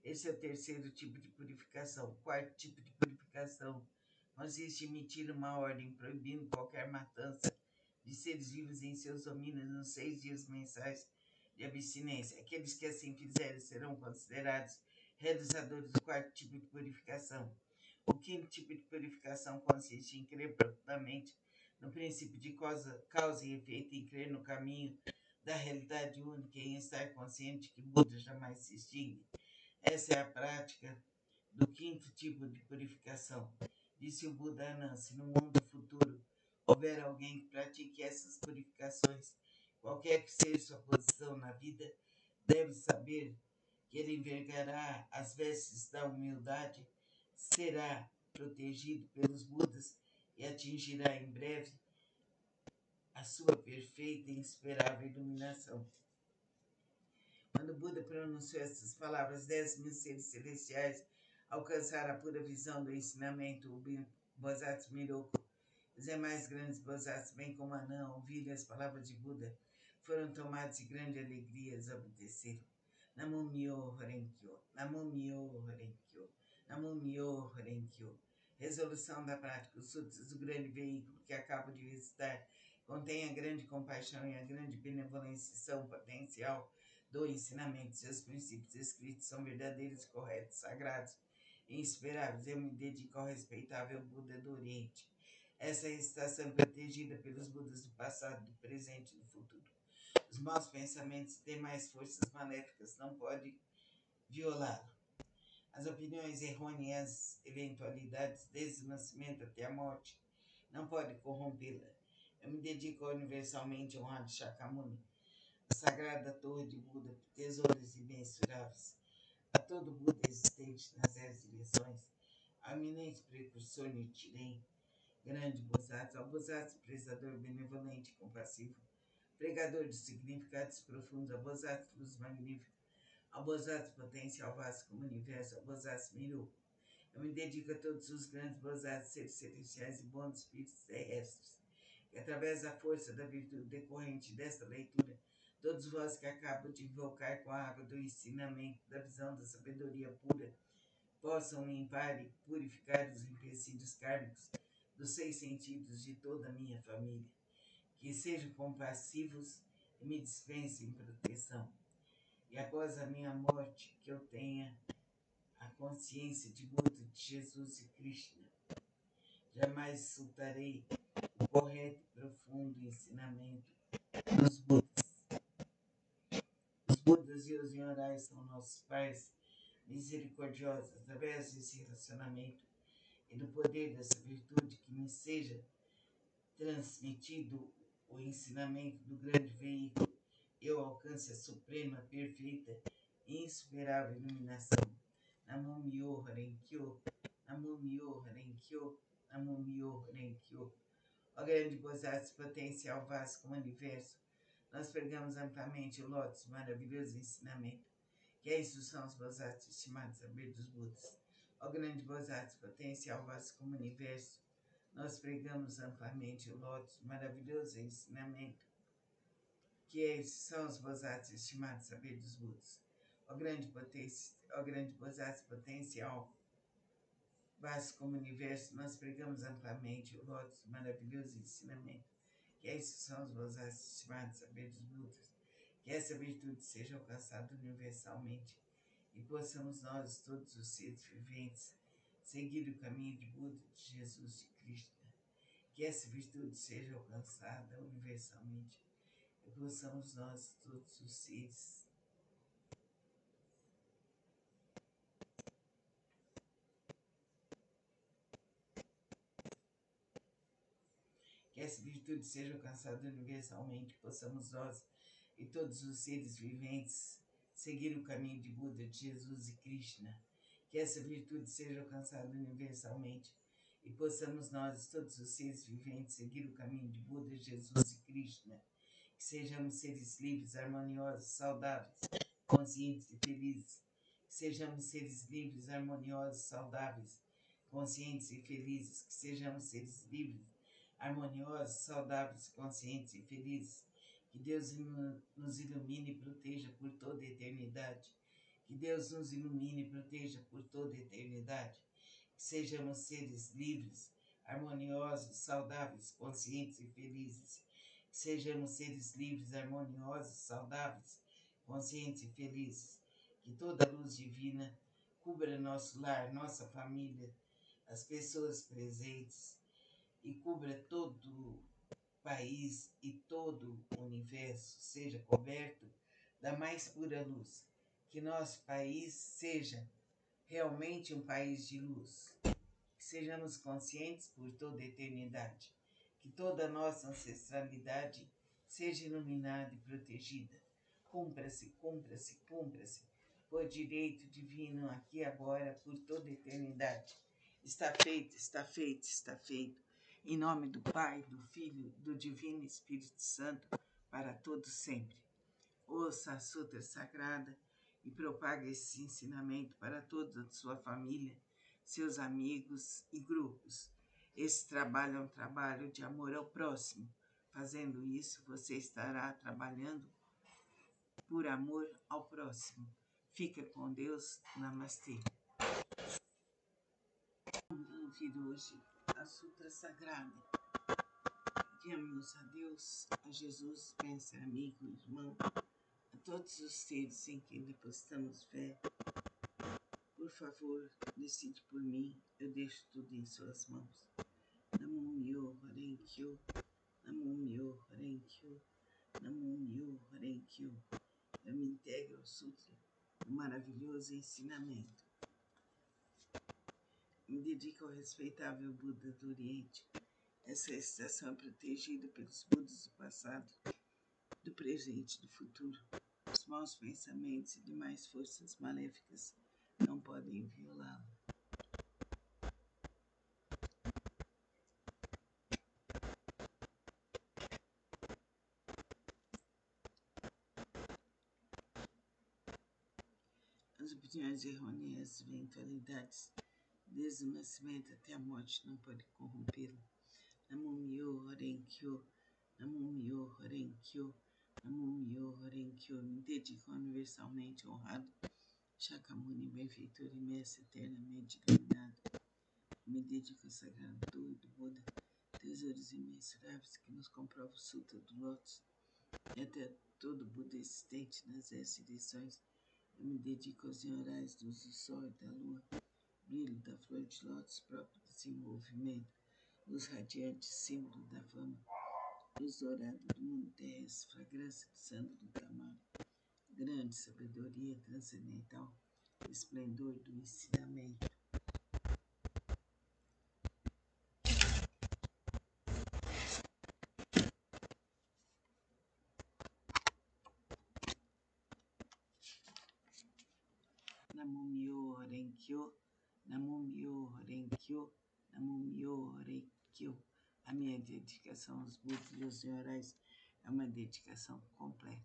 A: Esse é o terceiro tipo de purificação. O quarto tipo de purificação consiste em emitir uma ordem proibindo qualquer matança de seres vivos em seus domínios nos 6 dias mensais de abstinência. Aqueles que assim fizerem serão considerados realizadores do quarto tipo de purificação. O quinto tipo de purificação consiste em crer profundamente no princípio de causa e efeito, em crer no caminho da realidade única e em estar consciente que Buda jamais se extingue. Essa é a prática do quinto tipo de purificação. Disse o Buda Anand: se no mundo futuro houver alguém que pratique essas purificações, qualquer que seja sua posição na vida, deve saber que ele envergará as vestes da humildade, será protegido pelos Budas e atingirá em breve a sua perfeita e insuperável iluminação. Quando Buda pronunciou essas palavras, 10.000 seres celestiais alcançaram a pura visão do ensinamento. O Bodhisattva Miroku, os demais grandes Bodhisattvas, bem como Anã, ouviram as palavras de Buda, foram tomados de grande alegria e os obedeceram. Namum-myo Renge-kyo, Namum-myo Renge-kyo, Namum-myo Renge-kyo. Resolução da prática. Os sutras do grande veículo que acabo de recitar contém a grande compaixão e a grande benevolência, são potencial do ensinamento. Seus princípios escritos são verdadeiros, corretos, sagrados insuperáveis, eu me dedico ao respeitável Buda do Oriente. Essa estação é protegida pelos Budas do passado, do presente e do futuro. Os maus pensamentos e demais forças maléficas não podem violá-lo. As opiniões errôneas, eventualidades, desde o nascimento até a morte, não podem corrompê-la. Eu me dedico universalmente ao honrado Shakyamuni, a sagrada torre de Buda, tesouros imensuráveis, a todo Buda existente nas 10 direções, ao eminente precursor Nichiren, grande Bosatsu, ao Bosatsu prezador benevolente e compassivo, pregador de significados profundos, ao Bosatsu luz magnífica, ao Bosatsu potencial vasto como o universo, ao Bosatsu Miru. Eu me dedico a todos os grandes Bosatsu, seres celestiais e bons espíritos terrestres, que através da força da virtude decorrente desta leitura, todos vós que acabam de invocar com a água do ensinamento, da visão da sabedoria pura, possam limpar e purificar os empecilhos kármicos dos 6 sentidos de toda a minha família, que sejam compassivos e me dispensem proteção. E após a minha morte, que eu tenha a consciência de Buda, de Jesus e Krishna. Jamais soltarei o correto e profundo ensinamento dos Budas. Os Budas e os Nyorais são nossos pais misericordiosos, através desse relacionamento e do poder dessa virtude que me seja transmitido o ensinamento do grande veículo, eu alcance a suprema, perfeita e insuperável iluminação. Namo Myoho Renkyo, Namo Myoho Renkyo, Namo Myoho Renkyo. Ó grande Bosatsu potencial vasto como o universo, nós pregamos amplamente o lótus, maravilhoso ensinamento, que é a instrução aos Bosatsu estimados saber dos Budas. Ó grande Bosatsu potencial vasto como o universo, nós pregamos amplamente o lótus, maravilhoso ensinamento, que esses são os Bosatsu estimados saber dos Budas. Ó grande Bosatsu potencial, vasto como o universo, nós pregamos amplamente o lótus, maravilhoso ensinamento, que esses são os Bosatsu estimados saber dos Budas. Que essa virtude seja alcançada universalmente e possamos nós, todos os seres viventes, seguir o caminho de Buda, de Jesus e Krishna. Que essa virtude seja alcançada universalmente e possamos nós, todos os seres, que essa virtude seja alcançada universalmente, possamos nós e todos os seres viventes seguir o caminho de Buda, de Jesus e Krishna. Que essa virtude seja alcançada universalmente e possamos nós, todos os seres viventes, seguir o caminho de Buda, Jesus e Krishna. Que sejamos seres livres, harmoniosos, saudáveis, conscientes e felizes. Que sejamos seres livres, harmoniosos, saudáveis, conscientes e felizes. Que sejamos seres livres, harmoniosos, saudáveis, conscientes e felizes. Que Deus nos ilumine e proteja por toda a eternidade. Que Deus nos ilumine e proteja por toda a eternidade. Que sejamos seres livres, harmoniosos, saudáveis, conscientes e felizes. Que sejamos seres livres, harmoniosos, saudáveis, conscientes e felizes. Que toda a luz divina cubra nosso lar, nossa família, as pessoas presentes e cubra todo o país e todo o universo, seja coberto da mais pura luz. Que nosso país seja realmente um país de luz. Que sejamos conscientes por toda a eternidade. Que toda a nossa ancestralidade seja iluminada e protegida. Cumpra-se, cumpra-se, cumpra-se, por direito divino, aqui e agora, por toda a eternidade. Está feito, está feito, está feito. Em nome do Pai, do Filho, do Divino Espírito Santo, para todos sempre. Ouça a Sutra Sagrada e propague esse ensinamento para toda a sua família, seus amigos e grupos. Esse trabalho é um trabalho de amor ao próximo. Fazendo isso, você estará trabalhando por amor ao próximo. Fica com Deus. Namastê. Vamos ouvir hoje a Sutra Sagrada. Pedimos a Deus, a Jesus, mestre, amigo, irmão, a todos os seres em quem depositamos fé, por Por favor, decide por mim, eu deixo tudo em suas mãos. Namum-myo Renge-kyo, Namum-myo Renge-kyo, Namum-myo Renge-kyo. Eu me integro ao Sutra, um maravilhoso ensinamento. Me dedico ao respeitável Buda do Oriente. Essa estação é protegida pelos Budas do passado, do presente e do futuro. Os maus pensamentos e demais forças maléficas não podem violá-la. As opiniões errôneas e eventualidades, desde o nascimento até a morte, não podem corrompê-lo. Namum-myo Renge-kyo, Namum-myo Renge-kyo, Namum-myo Renge-kyo. Me dedico ao universalmente honrado Shakyamuni, benfeitor e mestre eternamente iluminado. Me dedico ao sagrado do Buda, tesouros imensuráveis que nos comprova o Sutra do Lótus, e até todo Buda existente nas 10 direções. Eu me dedico aos senhorais do sol e da lua, brilho da flor de lótus, próprio desenvolvimento, luz radiante, símbolo da fama, luz dourada do mundo terrestre, fragrância do santo do Tamar, grande sabedoria transcendental, esplendor do ensinamento. Namum-myo Renge-kyo, Namum-myo Renge-kyo, Namum-myo Renge-kyo. A minha dedicação aos Budas e aos senhorais é uma dedicação completa.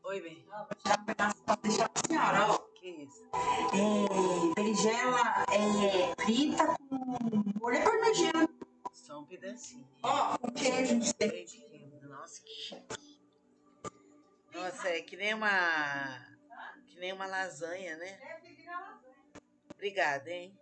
A: Oi, bem.
B: Já pedaço pra deixar pra senhora, ó.
A: Que isso?
B: Berinjela frita com molho parmegiana.
A: Só um pedacinho.
B: Ó, com queijo.
A: Bem pequeno. Nossa, que chique. Nossa, é que nem uma lasanha, né? Obrigada, hein?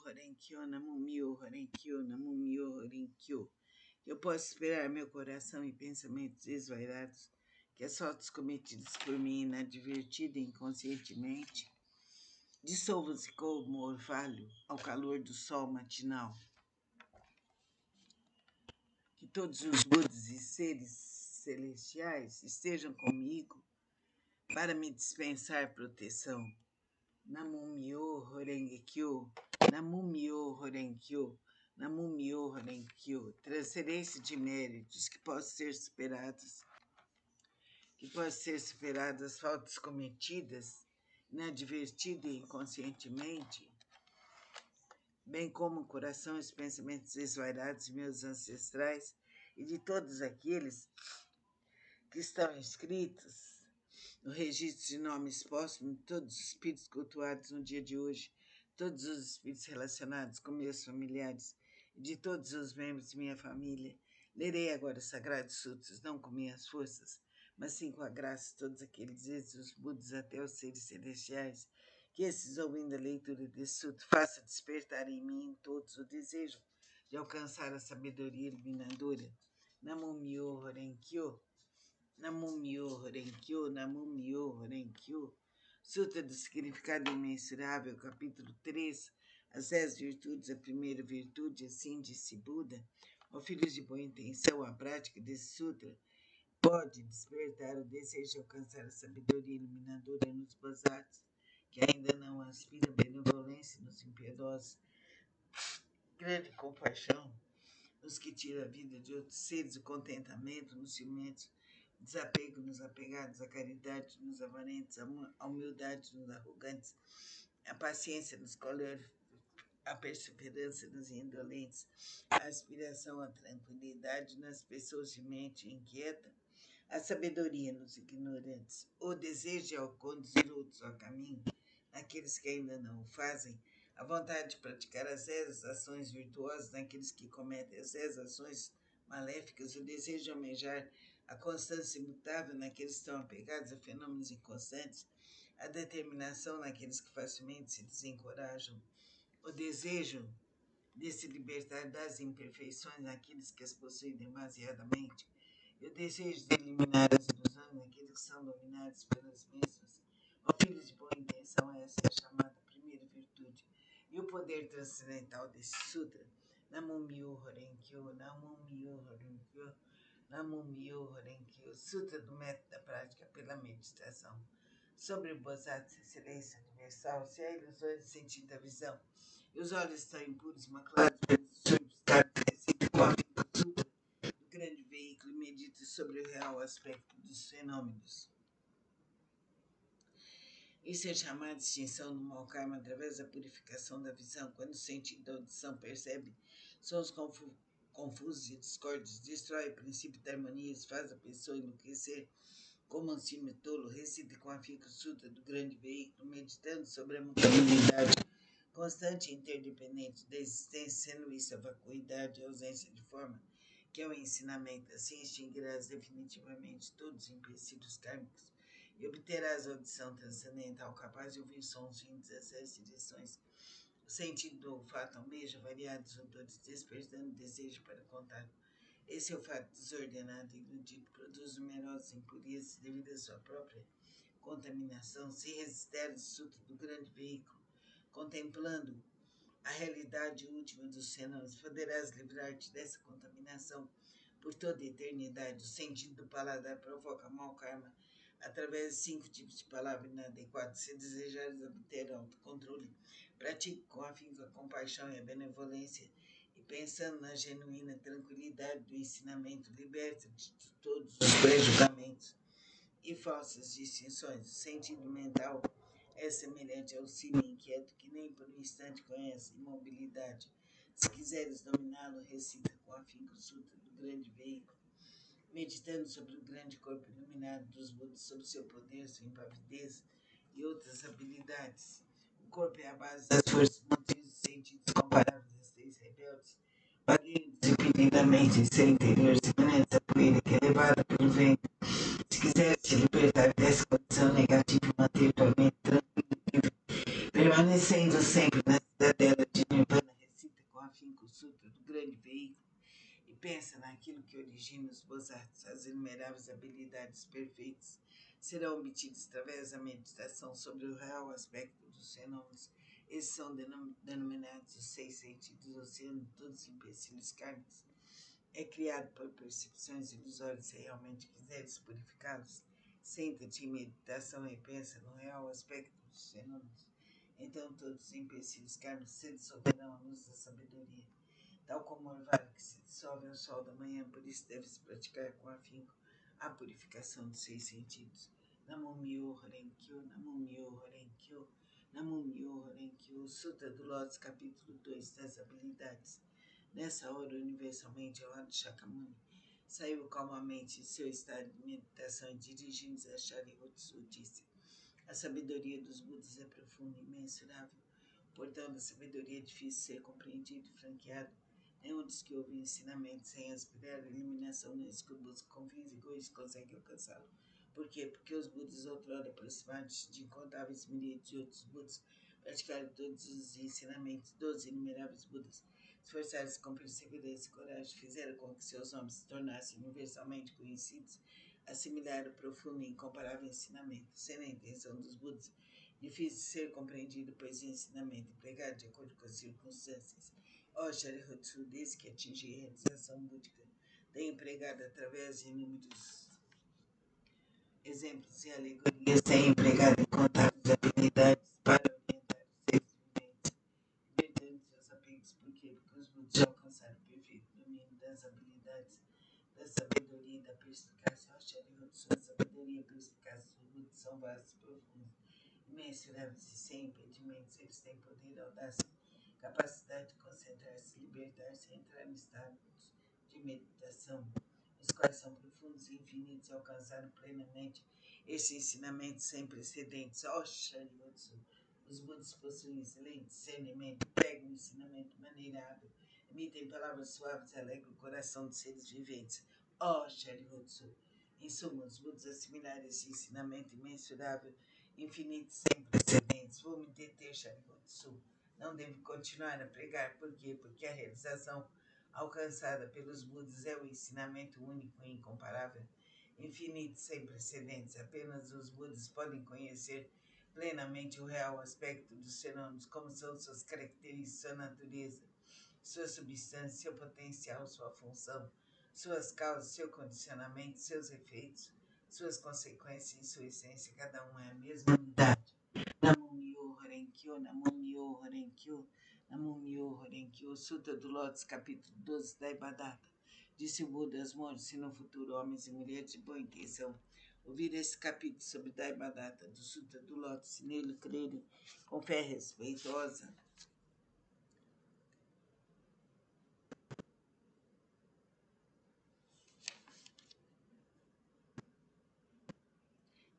A: Myo Horenkyo, Namo Myo Horenkyo, Namo Myo Horenkyo. Eu posso esperar meu coração e pensamentos desvairados, que as faltas cometidas por mim inadvertida e inconscientemente, dissolvam-se como orvalho ao calor do sol matinal. Que todos os Budas e seres celestiais estejam comigo para me dispensar proteção. Namo Myo Horengekyo, Namo Myo Horenkyo, Namo Myo Horenkyo. Transferência de méritos que possam ser superadas, as faltas cometidas inadvertida e inconscientemente, bem como o coração e os pensamentos desvairados de meus ancestrais e de todos aqueles que estão inscritos no registro de nomes póstumos de todos os espíritos cultuados no dia de hoje, todos os espíritos relacionados com meus familiares e de todos os membros de minha família. Lerei agora os Sagrados Sutras, não com minhas forças, mas sim com a graça de todos aqueles, desde os Budas até os seres celestiais, que esses, ouvindo a leitura desse sutra, faça despertar em mim em todos o desejo de alcançar a sabedoria iluminadora. Namo Myo Horenkyo, Namo Myo Horenkyo, Namo Myo Horenkyo. Sutra do Significado Imensurável, capítulo 3, as 10 virtudes, a primeira virtude, assim disse Buda. Ó filhos de boa intenção, a prática desse sutra pode despertar o desejo de alcançar a sabedoria iluminadora nos bozatos, que ainda não aspiram benevolência nos impiedosos, grande compaixão nos que tiram a vida de outros seres, o contentamento nos ciumentos, o desapego nos apegados, a caridade nos avarentos, a humildade nos arrogantes, a paciência nos coléricos, a perseverança nos indolentes, a aspiração à tranquilidade nas pessoas de mente inquieta, a sabedoria nos ignorantes, o desejo de conduzir outros ao caminho, naqueles que ainda não o fazem, a vontade de praticar as 10 ações virtuosas naqueles que cometem as 10 ações maléficas, o desejo de almejar a constância imutável naqueles que estão apegados a fenômenos inconstantes, a determinação naqueles que facilmente se desencorajam, o desejo de se libertar das imperfeições naqueles que as possuem demasiadamente, e o desejo de eliminar as ilusões naqueles que são dominados pelas mesmas. Ó filhos de boa intenção, essa é a chamada primeira virtude. E o poder transcendental desse sutra, Namo Myo Horenkyo, Namo Myo Horenkyo, Namo Myo Horenkyo, Sutra do método da prática pela meditação. Sobre o Bodhisattva, excelência universal, se há ilusões no sentido da visão, e os olhos estão impuros, maculados pelos distúrbios, recita com a vida do grande veículo e medita sobre o real aspecto dos fenômenos. Isso é chamado de extinção do mau karma através da purificação da visão. Quando o sentido da audição percebe sons confusos e discordes, destrói o princípio da harmonia, faz a pessoa enlouquecer como um cime tolo, recita com afinco o sutra do grande veículo, meditando sobre a mutabilidade constante e interdependente da existência, sendo isso a vacuidade e a ausência de forma, que é o ensinamento. Assim extinguirás definitivamente todos os empecilhos kármicos e obterás a audição transcendental capaz de ouvir sons em 17 direções. O sentido do olfato almeja variados odores, despertando desejo para contato. Esse olfato desordenado e iludido produz numerosas impurezas devido à sua própria contaminação. Se resisteres o sutra do grande veículo, contemplando a realidade última dos fenômenos, poderás livrar-te dessa contaminação por toda a eternidade. O sentido do paladar provoca mau karma através de 5 tipos de palavras inadequadas. Se desejares obter autocontrole, pratique com afinco a compaixão e a benevolência, e pensando na genuína tranquilidade do ensinamento, liberta-te de todos os pré-julgamentos e falsas distinções. O sentido mental é semelhante ao cime inquieto que nem por um instante conhece imobilidade. Se quiseres dominá-lo, recita com afinco o sutra do grande veículo, meditando sobre o grande corpo iluminado dos Budas, sobre seu poder, sua impavidez e outras habilidades. O corpo é a base das forças motrizes dos sentidos comparáveis às 3 rebeldes, vagueiam desimpedidamente em seu interior, semelhantes à poeira que é levada pelo vento. Se quiseres te libertar dessa condição negativa e manter tua mente tranquila, permanecendo sempre na cidadela de Nirvana, obtidos através da meditação sobre o real aspecto dos fenômenos. Esses são denominados os seis sentidos do oceano, todos empecilhos kármicos. É criado por percepções ilusórias. Se realmente quiseres purificá-los, senta-te em meditação e pensa no real aspecto dos fenômenos. Então todos os empecilhos kármicos se dissolverão à luz da sabedoria. Tal como o orvalho que se dissolve ao sol da manhã, por isso deves praticar com afinco a purificação dos seis sentidos. Namo Myo Horen Kyo, Namo Myo Horen Kyo, Namo Myo Horen Kyo, Sutra do Lótus, capítulo 2 das habilidades. Nessa hora, universalmente, ao lado de Shakyamuni, saiu calmamente de seu estado de meditação e dirigindo-se a Sharyotsu, disse: a sabedoria dos Budas é profunda e imensurável. Portanto, a sabedoria é difícil de ser compreendido e franqueado. Nenhum dos que ouve ensinamento sem aspirar a eliminação nesse que busca com fins egoístas consegue alcançá-lo. Por quê? Porque os Budas outrora aproximados de incontáveis milhares de outros Budas praticaram todos os ensinamentos dos inumeráveis Budas. Esforçaram-se com perseverança e coragem, fizeram com que seus nomes se tornassem universalmente conhecidos, assimilaram o profundo e incomparável ensinamento, sendo a intenção dos Budas difícil de ser compreendido, pois o ensinamento empregado de acordo com as circunstâncias. Ó Sharyotsu, desde que atingi a realização búdica, tem empregado através de inúmeros exemplos e alegorias, tem empregado incontáveis habilidades para orientar os seres viventes, libertando seus apegos. Por quê? Porque os Budas já alcançaram o perfeito domínio das habilidades, da sabedoria e da perspicácia. Ó Sharyotsu, a sabedoria e a perspicácia dos Budas são vastos e profundos, imensuráveis e sem impedimentos. Eles têm poder, audácia, capacidade de concentrar-se, libertar-se e entrar em estados de meditação, os quais são profundos e infinitos, e alcançaram plenamente esse ensinamento sem precedentes. Ó Sharyotsu, os Budas possuem excelente discernimento, pregam o ensinamento maneirado, emitem palavras suaves e alegram o coração dos seres viventes. Ó Sharyotsu, em suma, os Budas assimilaram esse ensinamento imensurável, infinito, sem precedentes. Vou me deter, Sharyotsu. Não devo continuar a pregar. Por quê? Porque a realização alcançada pelos Budas é o ensinamento único e incomparável, infinito, sem precedentes. Apenas os Budas podem conhecer plenamente o real aspecto dos fenômenos, como são suas características, sua natureza, sua substância, seu potencial, sua função, suas causas, seu condicionamento, seus efeitos, suas consequências e sua essência. Cada um é a mesma unidade. Namo Myo Horen Kyo, Namo Myo Horen Kyo, Namo Myo Horen Kyo, Sutra do Lótus, capítulo 12 da Ibadata. Disse o Buda aos monges: se no futuro homens e mulheres de boa intenção ouvir esse capítulo sobre Daibadata do Sutra do Lótus e nele crerem com fé respeitosa,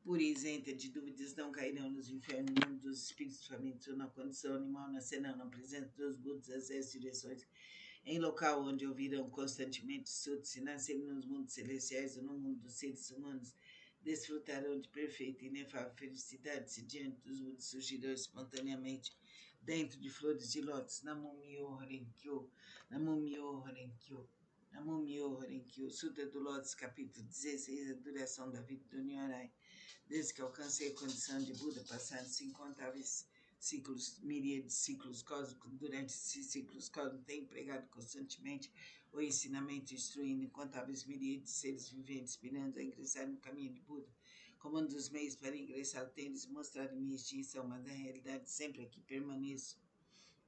A: pura e isenta de dúvidas, não cairão nos infernos, no mundo dos espíritos famintos ou na condição animal, nascerão na presença dos Budas das 10 direções, em local onde ouvirão constantemente sutras, se nascerem nos mundos celestiais ou no mundo dos seres humanos, desfrutarão de perfeita e inefável felicidade, se diante dos Budas surgirão espontaneamente dentro de flores de lótus. Namo Myo Horen Kyo, Namo Myo Horen Kyo, Namo Myo Horen Kyo. Sutra do Lótus, capítulo 16, a duração da vida do Nyorai. Desde que alcancei a condição de Buda, passaram-se incontáveis ciclos, miríades de ciclos cósmicos. Durante esses ciclos cósmicos, tenho empregado constantemente o ensinamento, instruindo incontáveis miríades de seres viventes, aspirando a ingressar no caminho de Buda. Como um dos meios para ingressar, tenho-lhes mostrado minha extinção, mas na realidade sempre aqui permaneço,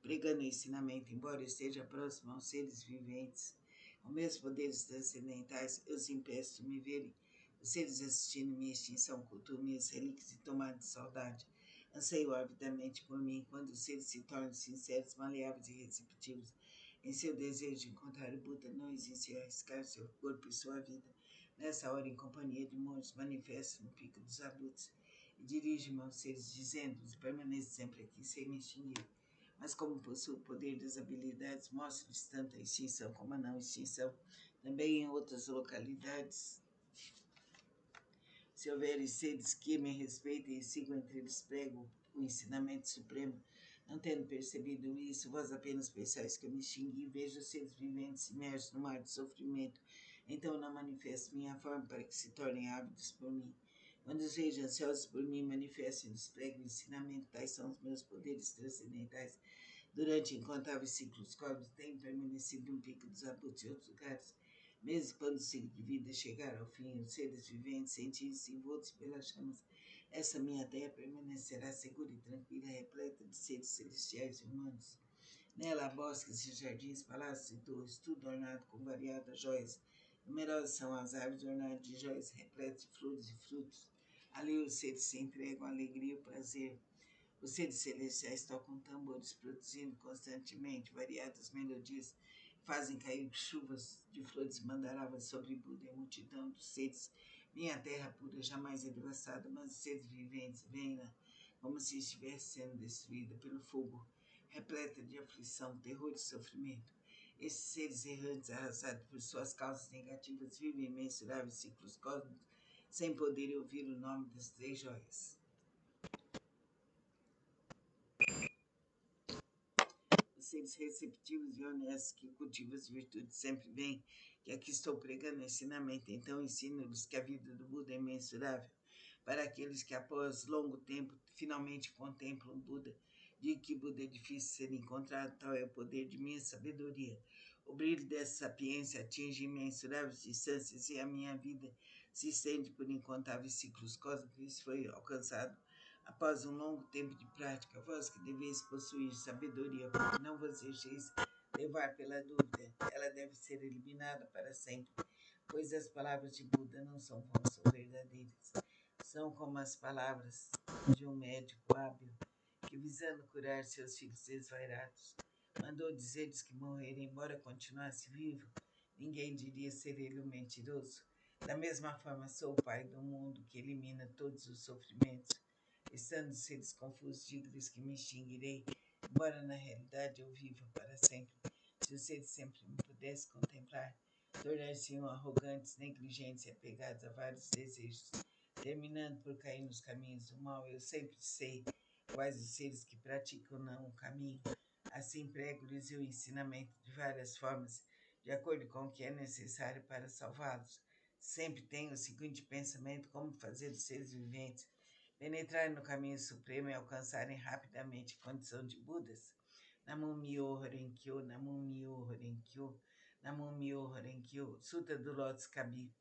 A: pregando o ensinamento, embora eu esteja próximo aos seres viventes. Com meus poderes transcendentais, eu os impeço de me verem. Os seres assistindo minha extinção cultuam minhas relíquias e tomados de saudade. Anseio avidamente por mim, quando os seres se tornam sinceros, maleáveis e receptivos em seu desejo de encontrar o Buda, não existe arriscar seu corpo e sua vida. Nessa hora, em companhia de monges, manifesto no pico dos abutres e dirijo-me aos seres, dizendo-lhes: permaneço sempre aqui, sem me extinguir. Mas como possuo o poder das habilidades, mostro-lhes tanto a extinção como a não extinção, também em outras localidades. Se houver seres que me respeitem e sigam entre eles prego o ensinamento supremo, não tendo percebido isso, vós apenas pensais que eu me extingui e vejo os seres viventes imersos no mar de sofrimento. Então não manifesto minha forma para que se tornem ávidos por mim. Quando os reis ansiosos por mim manifestam e despregam o ensinamento, tais são os meus poderes transcendentais. Durante incontáveis ciclos cósmicos, tenho permanecido no pico dos abutres e outros lugares. Mesmo quando o ciclo de vida chegar ao fim, os seres viventes sentirem-se envoltos pelas chamas, essa minha terra permanecerá segura e tranquila, repleta de seres celestiais e humanos. Nela há bosques e jardins, palácios e torres, tudo ornado com variadas joias. Numerosas são as árvores ornadas de joias, repletas de flores e frutos. Ali os seres se entregam à alegria e ao prazer. Os seres celestiais tocam tambores, produzindo constantemente variadas melodias, fazem cair chuvas de flores mandaravas sobre Buda e a multidão dos seres. Minha terra pura jamais é devastada, mas os seres viventes veem-na como se estivesse sendo destruída pelo fogo, repleta de aflição, terror e sofrimento. Esses seres errantes, arrasados por suas causas negativas, vivem imensuráveis ciclos cósmicos, sem poderem ouvir o nome das três joias. Os seres receptivos e honestos que cultivam as virtudes sempre veem que aqui estou pregando ensinamento, então ensino-lhes que a vida do Buda é imensurável. Para aqueles que após longo tempo finalmente contemplam Buda, digo que Buda é difícil ser encontrado, tal é o poder de minha sabedoria. O brilho dessa sapiência atinge imensuráveis distâncias e a minha vida se estende por incontáveis ciclos cósmicos. Isso foi alcançado após um longo tempo de prática. Vós que deveis possuir sabedoria, porque não vos deixeis levar pela dúvida, ela deve ser eliminada para sempre, pois as palavras de Buda não são vãs ou verdadeiras. São como as palavras de um médico hábil que, visando curar seus filhos desvairados, mandou dizer-lhes que morrer, embora continuasse vivo, ninguém diria ser ele um mentiroso. Da mesma forma, sou o Pai do mundo que elimina todos os sofrimentos. Estando seres confusos, digo-lhes que me extinguirei, embora na realidade eu viva para sempre. Se os seres sempre me pudessem contemplar, tornar-se-iam arrogantes, negligentes e apegados a vários desejos, terminando por cair nos caminhos do mal. Eu sempre sei quais os seres que praticam não o caminho. Assim prego-lhes o ensinamento de várias formas, de acordo com o que é necessário para salvá-los. Sempre tenho o seguinte pensamento: como fazer os seres viventes penetrarem no caminho supremo e alcançarem rapidamente a condição de Budas. Namo Myo Horenkyo, Namo Myo Horenkyo, Namo Myo Horenkyo. Sutra do Lótus,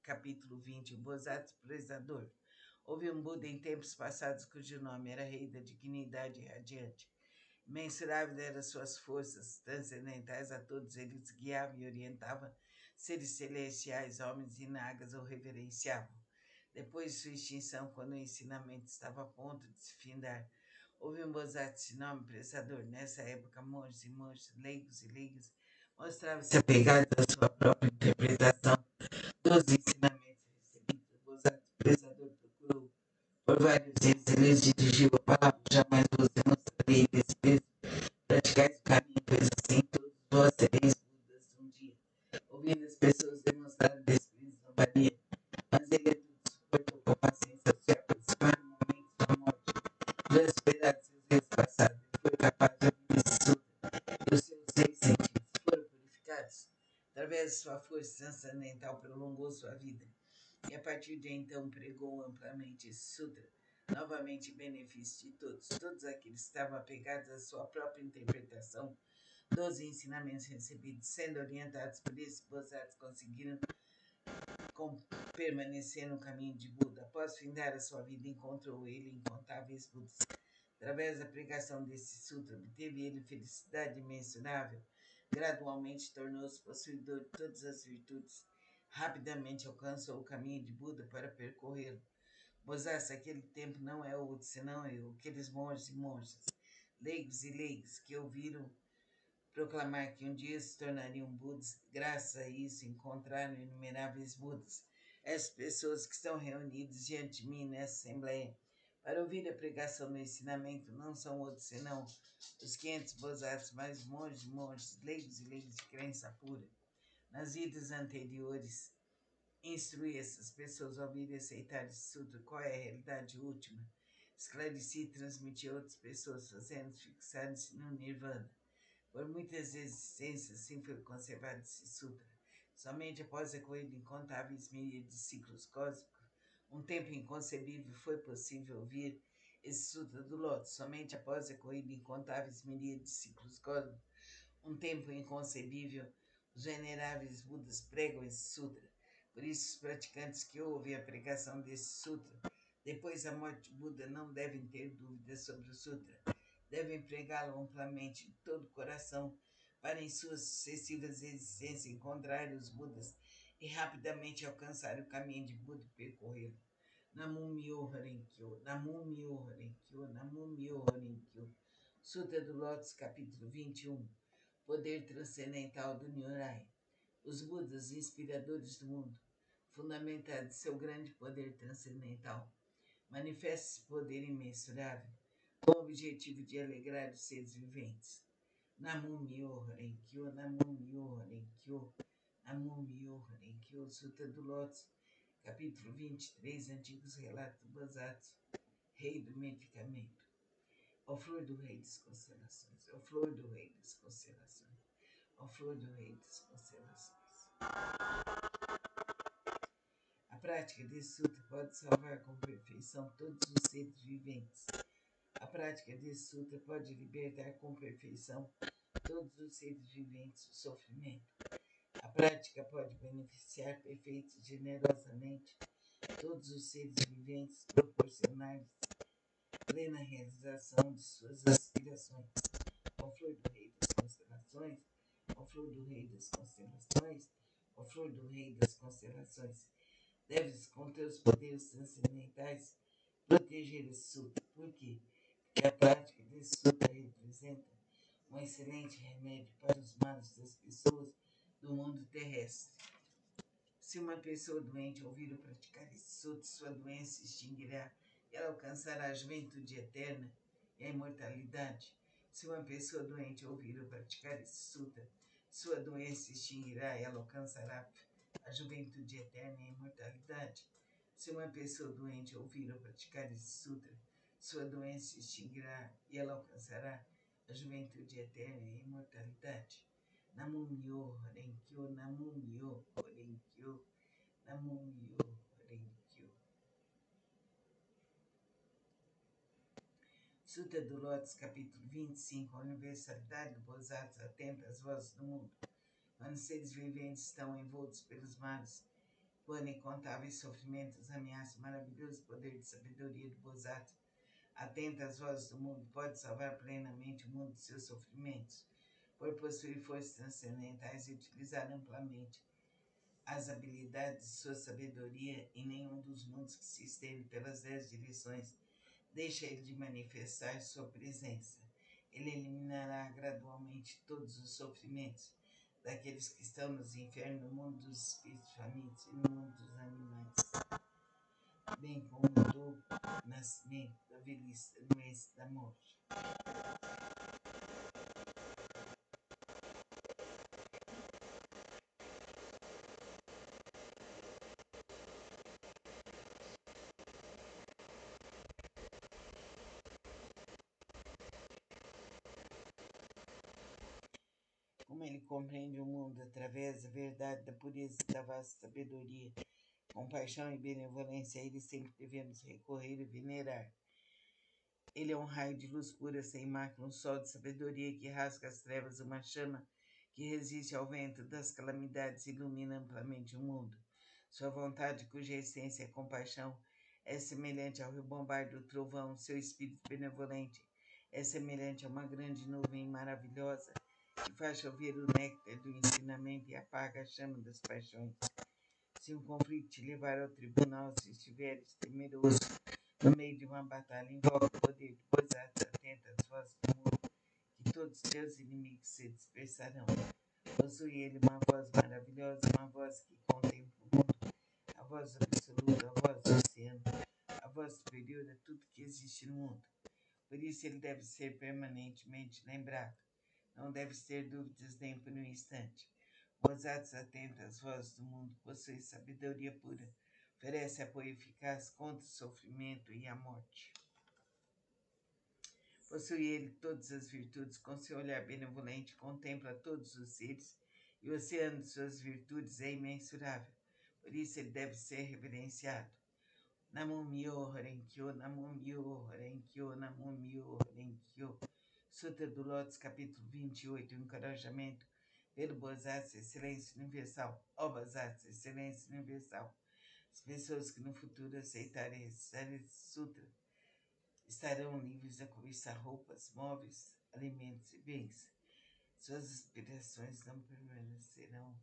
A: capítulo 20, o Bodhisattva Prezador. Houve um Buda em tempos passados cujo nome era Rei da Dignidade Radiante. Mensurável eram suas forças transcendentais, a todos eles guiava e orientava, seres celestiais, homens e nagas o reverenciavam. Depois de sua extinção, quando o ensinamento estava a ponto de se findar, houve um Bodhisattva de nome Prezador. Nessa época, monges e monjas, leigos e leigas, mostravam-se apegados à sua própria interpretação dos ensinamentos recebidos. O Bodhisattva Prezador procurou por vários dias, ele lhes dirigiu a palavra: jamais vos demonstrarei desprezo, praticais o caminho, pois assim todos vós sereis Budas um dia. Ouvindo as pessoas demonstrar desprezo, zombaria, mas ele tudo suportou com paciência, se aproximaram momentos da morte, já esperado seus dias passados, e foi capaz de ouvir esse sutra, e os seus 6 sentidos foram purificados. Através de sua força transcendental, prolongou sua vida, e a partir de então pregou amplamente esse sutra, novamente em benefício de todos. Todos aqueles que estavam apegados à sua própria interpretação dos ensinamentos recebidos, sendo orientados por esse Bodhisattva, conseguiram permanecer no caminho de Buda. Após findar a sua vida, encontrou ele incontáveis Budas. Através da pregação desse sutra, obteve ele felicidade imensurável. Gradualmente tornou-se possuidor de todas as virtudes. Rapidamente alcançou o caminho de Buda para percorrê-lo. Bodhisattva, aquele tempo não é outro senão eu, aqueles monges e monjas, leigos e leigas que ouviram proclamar que um dia se tornariam Budas. Graças a isso encontraram inumeráveis Budas. Essas pessoas que estão reunidas diante de mim nessa assembleia para ouvir a pregação do ensinamento não são outros senão os 500 Bodhisattvas, mais monges e monges, leigos e leigos de crença pura. Nas vidas anteriores, instruí essas pessoas a ouvir e aceitar esse sutra. Qual é a realidade última? Esclareci e transmiti a outras pessoas, fazendo fixar-se no Nirvana. Por muitas existências, assim foi conservado esse sutra. Somente após a corrida de incontáveis milhares de ciclos cósmicos, Um tempo inconcebível foi possível ouvir esse Sutra do Lótus somente após a corrida incontáveis miríades de ciclos cósmicos. Um tempo inconcebível, os veneráveis Budas pregam esse Sutra. Por isso, os praticantes que ouvem a pregação desse Sutra, depois da morte de Buda, não devem ter dúvidas sobre o Sutra. Devem pregá-lo amplamente de todo o coração para, em suas sucessivas existências, encontrar os Budas e rapidamente alcançar o caminho de Buda e percorrê-lo. Namu Myo Harenkyo, Namu Myo Harenkyo, Namu Myo Harenkyo. Sutra do Lótus, capítulo 21. Poder transcendental do Nyorai. Os Budas inspiradores do mundo, fundamentado em seu grande poder transcendental, manifesta esse poder imensurável com o objetivo de alegrar os seres viventes. Namu Myo Harenkyo, Namu Myo Harenkyo, Namu Myo Harenkyo. Sutra do Lótus, capítulo 23, Antigos Relatos do Bosatsu, Rei do Medicamento. Ó flor do Rei das Constelações, ó flor do Rei das Constelações, ó flor do Rei das Constelações. A prática desse sutra pode salvar com perfeição todos os seres viventes. A prática desse sutra pode libertar com perfeição todos os seres viventes do sofrimento. A prática pode beneficiar perfeita e generosamente todos os seres viventes, proporcionar-lhes plena realização de suas aspirações. Ó flor do Rei das Constelações, ó flor do Rei das Constelações, ó flor do Rei das Constelações, deves, com teus poderes transcendentais, proteger esse sutra. Por quê? Porque a prática desse sutra representa um excelente remédio para os males das pessoas do mundo terrestre. Se uma pessoa doente ouvir ou praticar esse sutra, sua doença se extinguirá e ela alcançará a juventude eterna e a imortalidade. Se uma pessoa doente ouvir ou praticar esse sutra, sua doença se extinguirá e ela alcançará a juventude eterna e a imortalidade. Se uma pessoa doente ouvir ou praticar esse sutra, sua doença se extinguirá e ela alcançará a juventude eterna e a imortalidade. Namu Myo Harenkyo, Namu Myo Harenkyo, Namu Myo Harenkyo. Sutra do Lótus, capítulo 25. A universalidade do Bodhisattva atenta às vozes do mundo. Quando os seres viventes estão envoltos pelos males, quando incontáveis sofrimentos ameaçam o maravilhoso poder de sabedoria do Bodhisattva, atenta às vozes do mundo, pode salvar plenamente o mundo de seus sofrimentos, por possuir forças transcendentais e utilizar amplamente as habilidades de sua sabedoria. Em nenhum dos mundos que se estende pelas 10 direções deixa ele de manifestar sua presença. Ele eliminará gradualmente todos os sofrimentos daqueles que estão nos infernos, no mundo dos espíritos famintos e no mundo dos animais, bem como do nascimento, da velhice, da doença e da morte. Como ele compreende o mundo através da verdade, da pureza e da vasta sabedoria, compaixão e benevolência, a ele sempre devemos recorrer e venerar. Ele é um raio de luz pura, sem mácula, um sol de sabedoria que rasga as trevas, uma chama que resiste ao vento das calamidades e ilumina amplamente o mundo. Sua vontade, cuja essência é compaixão, é semelhante ao rebombar do trovão. Seu espírito benevolente é semelhante a uma grande nuvem maravilhosa que faz chover o néctar do ensinamento e apaga a chama das paixões. Se um conflito te levar ao tribunal, se estiveres temeroso no meio de uma batalha, invoca o poder do Bodhisattva, atenta às vozes do mundo, que todos os teus inimigos se dispersarão. Possui ele uma voz maravilhosa, uma voz que contempla o mundo, a voz absoluta, a voz do oceano, a voz superior a tudo que existe no mundo. Por isso ele deve ser permanentemente lembrado. Não deves ter dúvidas nem por um instante. Bodhisattva atenta às vozes do mundo, possui sabedoria pura, oferece apoio eficaz contra o sofrimento e a morte. Possui ele todas as virtudes, com seu olhar benevolente contempla todos os seres, e o oceano de suas virtudes é imensurável. Por isso ele deve ser reverenciado. Namumyo Renkyo, Namumyo Renkyo, Namumyo Renkyo. Sutra do Lótus, capítulo 28, encorajamento pelo Bosatsu, excelência universal. Ó Bosatsu, excelência universal. As pessoas que no futuro aceitarem esse sutra estarão livres de cobiçar roupas, móveis, alimentos e bens. Suas aspirações não permanecerão.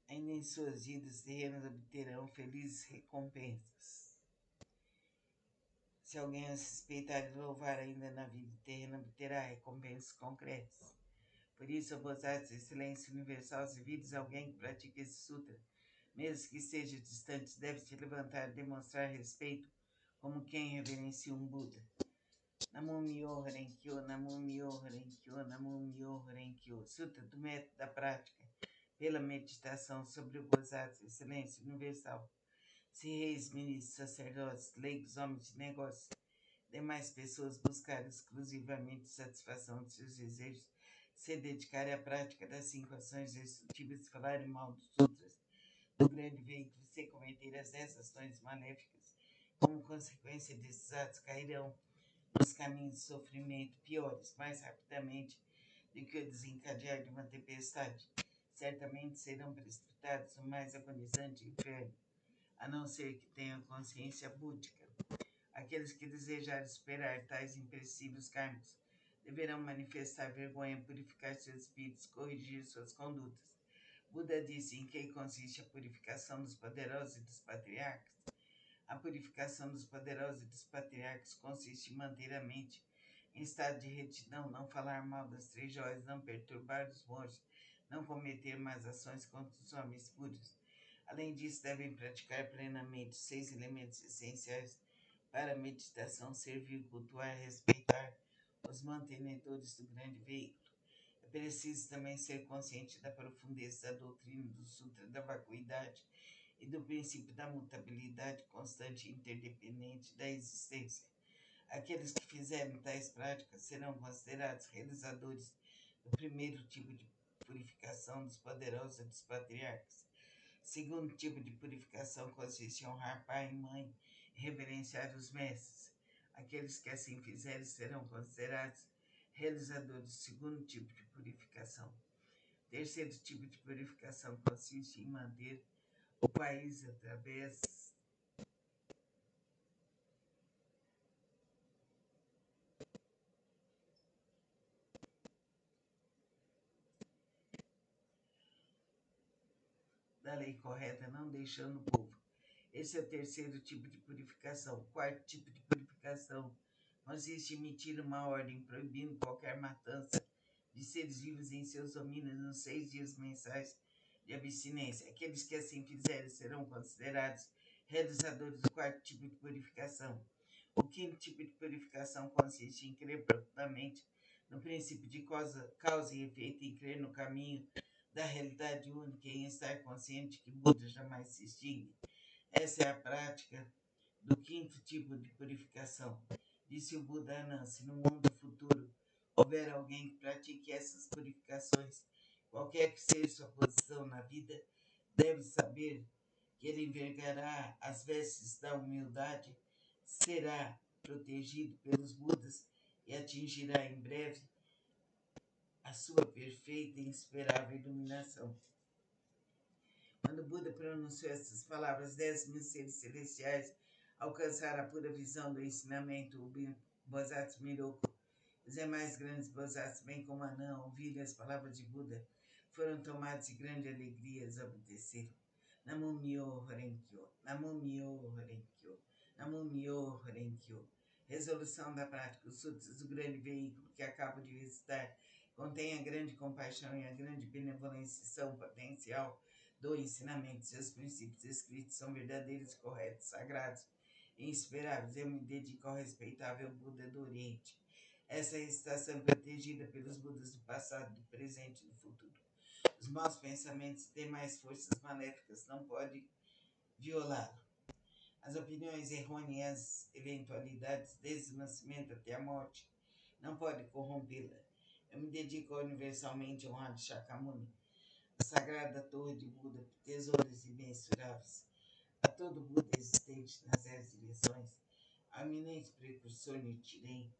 A: Ainda em suas vidas terrenas obterão felizes recompensas. Se alguém a suspeitar e louvar ainda na vida terrena, obterá recompensas concretas. Por isso, Bodhisattva, excelência universal, se vires alguém que pratica esse sutra, mesmo que esteja distante, deve se levantar e demonstrar respeito como quem reverencia um Buda. Namo Myoho Renkyo, Namo Myoho Renkyo, Namo Myoho Renkyo. Sutra do método da prática pela meditação sobre o Bodhisattva, excelência universal. Se reis, ministros, sacerdotes, leigos, homens de negócios, demais pessoas buscarem exclusivamente satisfação de seus desejos, se dedicarem à prática das 5 ações destrutivas, falarem mal dos sutras, do grande veículo, se cometer as 10 ações maléficas, como consequência desses atos, cairão nos caminhos de sofrimento piores, mais rapidamente do que o desencadear de uma tempestade. Certamente serão precipitados no mais agonizante inferno, a não ser que tenham consciência búdica. Aqueles que desejarem superar tais empecilhos kármicos deverão manifestar vergonha, purificar seus espíritos, corrigir suas condutas. Buda disse em que consiste a purificação dos poderosos e dos patriarcas. A purificação dos poderosos e dos patriarcas consiste em manter a mente em estado de retidão, não falar mal das 3 joias, não perturbar os monges, não cometer más ações contra os homens puros. Além disso, devem praticar plenamente os 6 elementos essenciais para a meditação: servir, cultuar, respeitar os mantenedores do grande veículo. É preciso também ser consciente da profundeza da doutrina do Sutra da Vacuidade e do princípio da mutabilidade constante e interdependente da existência. Aqueles que fizerem tais práticas serão considerados realizadores do primeiro tipo de purificação dos poderosos e dos patriarcas. O segundo tipo de purificação consiste em honrar pai e mãe e reverenciar os mestres. Aqueles que assim fizerem serão considerados realizadores do segundo tipo de purificação. O terceiro tipo de purificação consiste em manter o país através da lei correta, não deixando o povo. Esse é o terceiro tipo de purificação. O quarto tipo de purificação consiste em emitir uma ordem proibindo qualquer matança de seres vivos em seus domínios nos 6 dias mensais de abstinência. Aqueles que assim fizerem serão considerados realizadores do quarto tipo de purificação. O quinto tipo de purificação consiste em crer profundamente no princípio de causa e efeito, em crer no caminho da realidade única e em estar consciente que Buda jamais se extingue. Essa é a prática do quinto tipo de purificação. Disse o Buda Anand: se no mundo futuro houver alguém que pratique essas purificações, qualquer que seja sua posição na vida, deve saber que ele envergará as vestes da humildade, será protegido pelos Budas e atingirá em breve a sua perfeita e insuperável iluminação. Quando Buda pronunciou essas palavras, 10.000 seres celestiais alcançaram a pura visão do ensinamento. O Bodhisattva Miroku, os demais grandes Bodhisattvas, bem como Anã, ouviram as palavras de Buda, foram tomados de grande alegria e os obedeceram. Namo Myoho Renkyo, Namo Myoho Renkyo, Namo Myoho Renkyo. Resolução da prática. Os sutras do grande veículo que acabo de recitar contém a grande compaixão e a grande benevolência, são potencial do ensinamento. Seus princípios escritos são verdadeiros, corretos, sagrados e insuperáveis. Eu me dedico ao respeitável Buda do Oriente. Essa estação é protegida pelos Budas do passado, do presente e do futuro. Os maus pensamentos e demais forças maléficas não podem violá-lo. As opiniões errôneas, eventualidades, desde o nascimento até a morte, não podem corrompê-la. Eu me dedico universalmente ao honrado Shakyamuni, a sagrada torre de Buda, tesouros imensuráveis, a todo Buda existente nas 10 direções, ao eminente precursor Nichiren,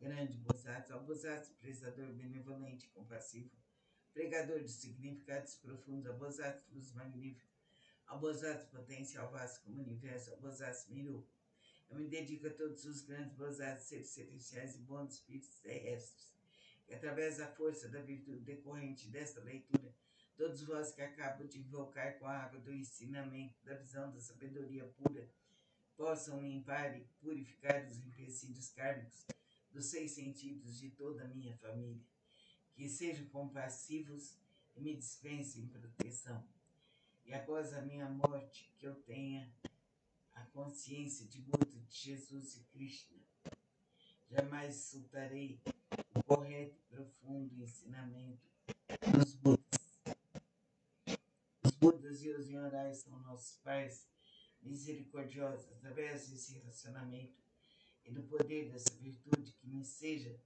A: grande Bosatsu, ao Bosatsu prezador benevolente e compassivo, pregador de significados profundos, ao Bosatsu luz magnífica, ao Bosatsu potencial vasto como o universo, ao Bosatsu Miru. Eu me dedico a todos os grandes Bosatsu, seres celestiais e bons espíritos terrestres, que através da força da virtude decorrente desta leitura, todos vós que acabam de invocar com a água do ensinamento, da visão da sabedoria pura, possam limpar e purificar os empecilhos kármicos dos 6 sentidos de toda a minha família, que sejam compassivos e me dispensem proteção. E após a minha morte, que eu tenha a consciência de Buda, de Jesus e Krishna. Jamais soltarei o correto e profundo ensinamento dos Budas. Os Budas e os Nyorais são nossos pais misericordiosos, através desse relacionamento e do poder dessa virtude que me seja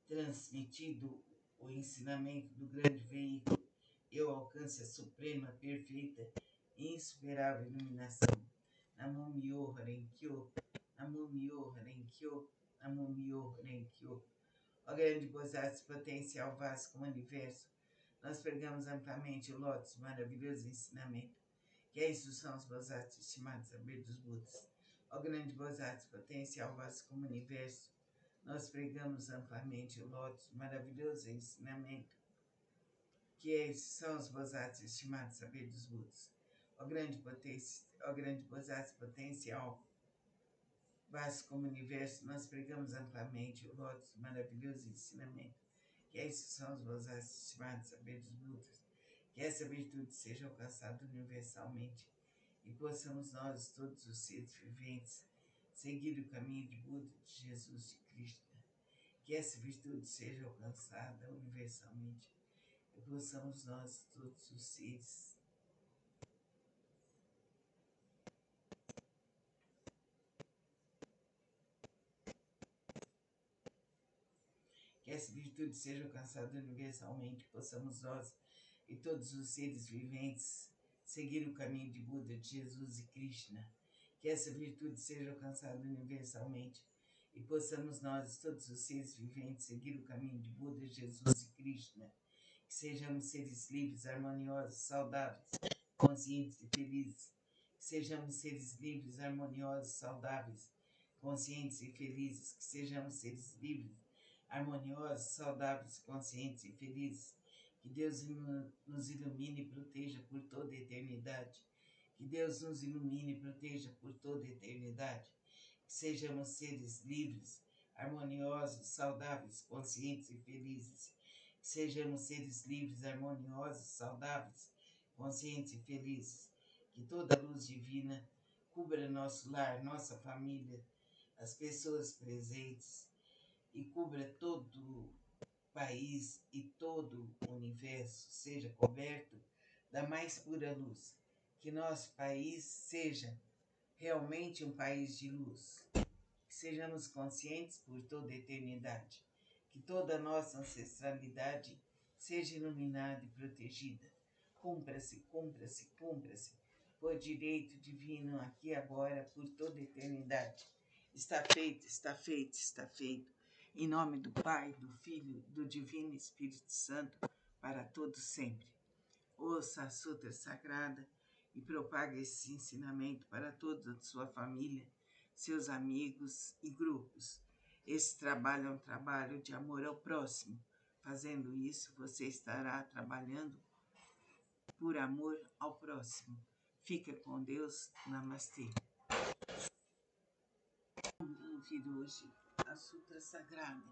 A: transmitido o ensinamento do grande veículo, eu alcance a suprema, perfeita e insuperável iluminação. Namo Myoho Renkyo, Namo Myoho Renkyo, Namo Myoho Renkyo. Ó grande Bosatsu potencial vasto como o universo, nós pregamos amplamente o lótus, maravilhoso ensinamento, que é a instrução aos Bosatsu, estimados saber dos Budas. Ó grande Bosatsu potencial vasto como o universo, nós pregamos amplamente o lótus, maravilhoso ensinamento, que esses são os Bosatsu, estimados saber dos Budas. Ó grande Bosatsu potencial, vasto como o universo, nós pregamos amplamente o lótus, maravilhoso ensinamento, que esses são os Bosatsu, estimados saber dos Budas. Que essa virtude seja alcançada universalmente e possamos nós, todos os seres viventes, seguir o caminho de Buda, de Jesus e Krishna. Que essa virtude seja alcançada universalmente e possamos nós, todos os seres, que essa virtude seja alcançada universalmente, possamos nós e todos os seres viventes seguir o caminho de Buda, de Jesus e Krishna. Que essa virtude seja alcançada universalmente e possamos nós, todos os seres viventes, seguir o caminho de Buda, Jesus e Krishna. Que sejamos seres livres, harmoniosos, saudáveis, conscientes e felizes. Que sejamos seres livres, harmoniosos, saudáveis, conscientes e felizes. Que sejamos seres livres, harmoniosos, saudáveis, conscientes e felizes. Que Deus nos ilumine e proteja por toda a eternidade. Que Deus nos ilumine e proteja por toda a eternidade. Que sejamos seres livres, harmoniosos, saudáveis, conscientes e felizes. Que sejamos seres livres, harmoniosos, saudáveis, conscientes e felizes. Que toda a luz divina cubra nosso lar, nossa família, as pessoas presentes e cubra todo o país e todo o universo, seja coberto da mais pura luz. Que nosso país seja realmente um país de luz. Que sejamos conscientes por toda a eternidade. Que toda a nossa ancestralidade seja iluminada e protegida. Cumpra-se, cumpra-se, cumpra-se, por direito divino, aqui e agora, por toda a eternidade. Está feito, está feito, está feito. Em nome do Pai, do Filho, do Divino Espírito Santo, para todos sempre. Ouça a Sutra Sagrada e propague esse ensinamento para toda a sua família, seus amigos e grupos. Esse trabalho é um trabalho de amor ao próximo. Fazendo isso, você estará trabalhando por amor ao próximo. Fica com Deus. Namastê. Vamos ouvir hoje a Sutra Sagrada.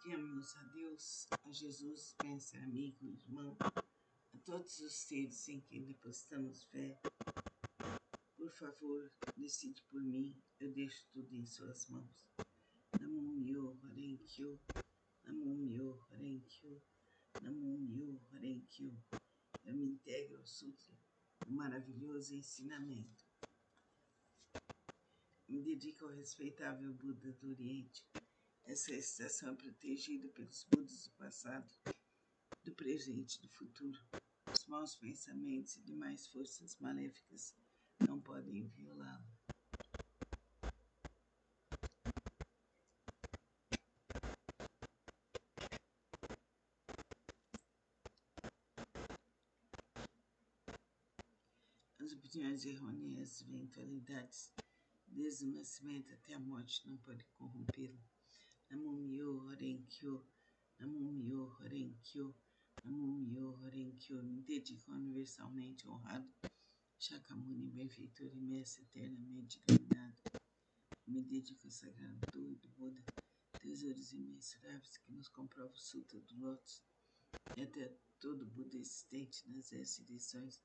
A: Pedimos a Deus, a Jesus, mestre, amigo, irmão, a todos os seres em quem depositamos fé. Por favor, decide por mim, eu deixo tudo em suas mãos. Namum-myoho Renge Kyo, Namum-myoho Renge Kyo, Namum-myoho Renge Kyo. Eu me integro ao Sutra do maravilhoso ensinamento. Me dedico ao respeitável Buda do Oriente. Essa estação é protegida pelos Budas do passado, do presente e do futuro. Os maus pensamentos e demais forças maléficas não podem violá-la. As opiniões errôneas e eventualidades, desde o nascimento até a morte, não podem corrompê-lo. Namum-myoho Renge Kyo, Namum-myoho Renge Kyo, Namum-myoho Renge Kyo. Me dedico ao universalmente honrado Shakyamuni, benfeitor e mestre eternamente iluminado. Me dedico ao sagrado do Buda, tesouros imensuráveis que nos comprova o Sutra do Lótus e até todo Buda existente nas 10 direções.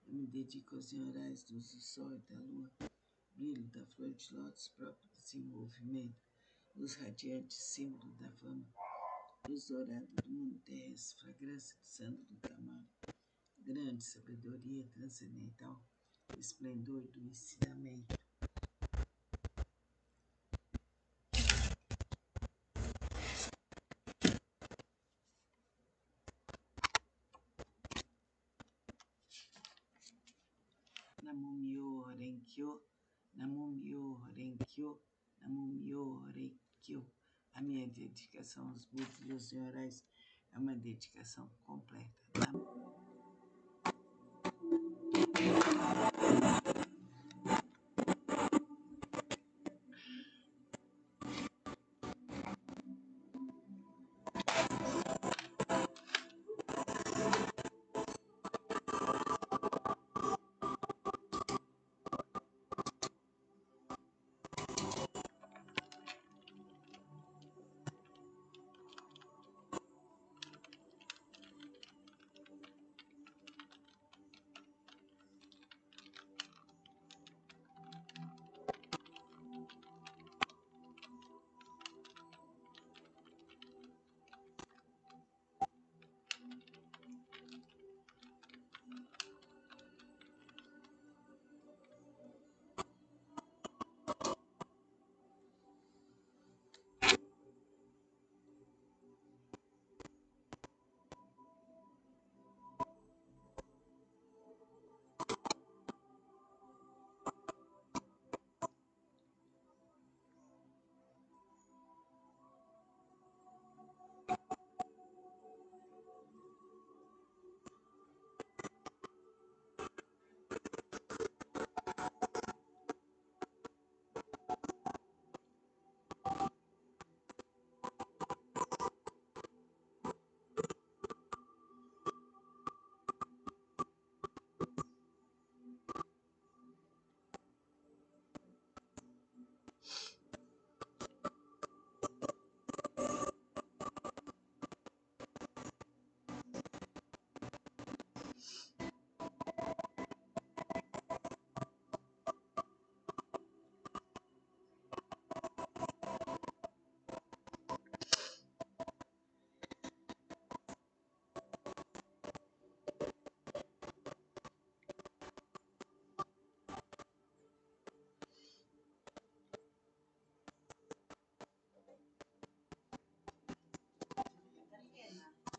A: Eu me dedico aos senhorais do Sol e da Lua, brilho da flor de lótus próprio desenvolvimento, luz radiante, símbolo da fama, luz dourada do mundo terrestre, fragrância do santo do Tamar, grande sabedoria transcendental, esplendor do ensinamento. Namum-myoho Renge Kyo, Namum-myoho Renge Kyo, Namum-myoho Renge Kyo. A minha dedicação aos Budas e aos senhorais é uma dedicação completa.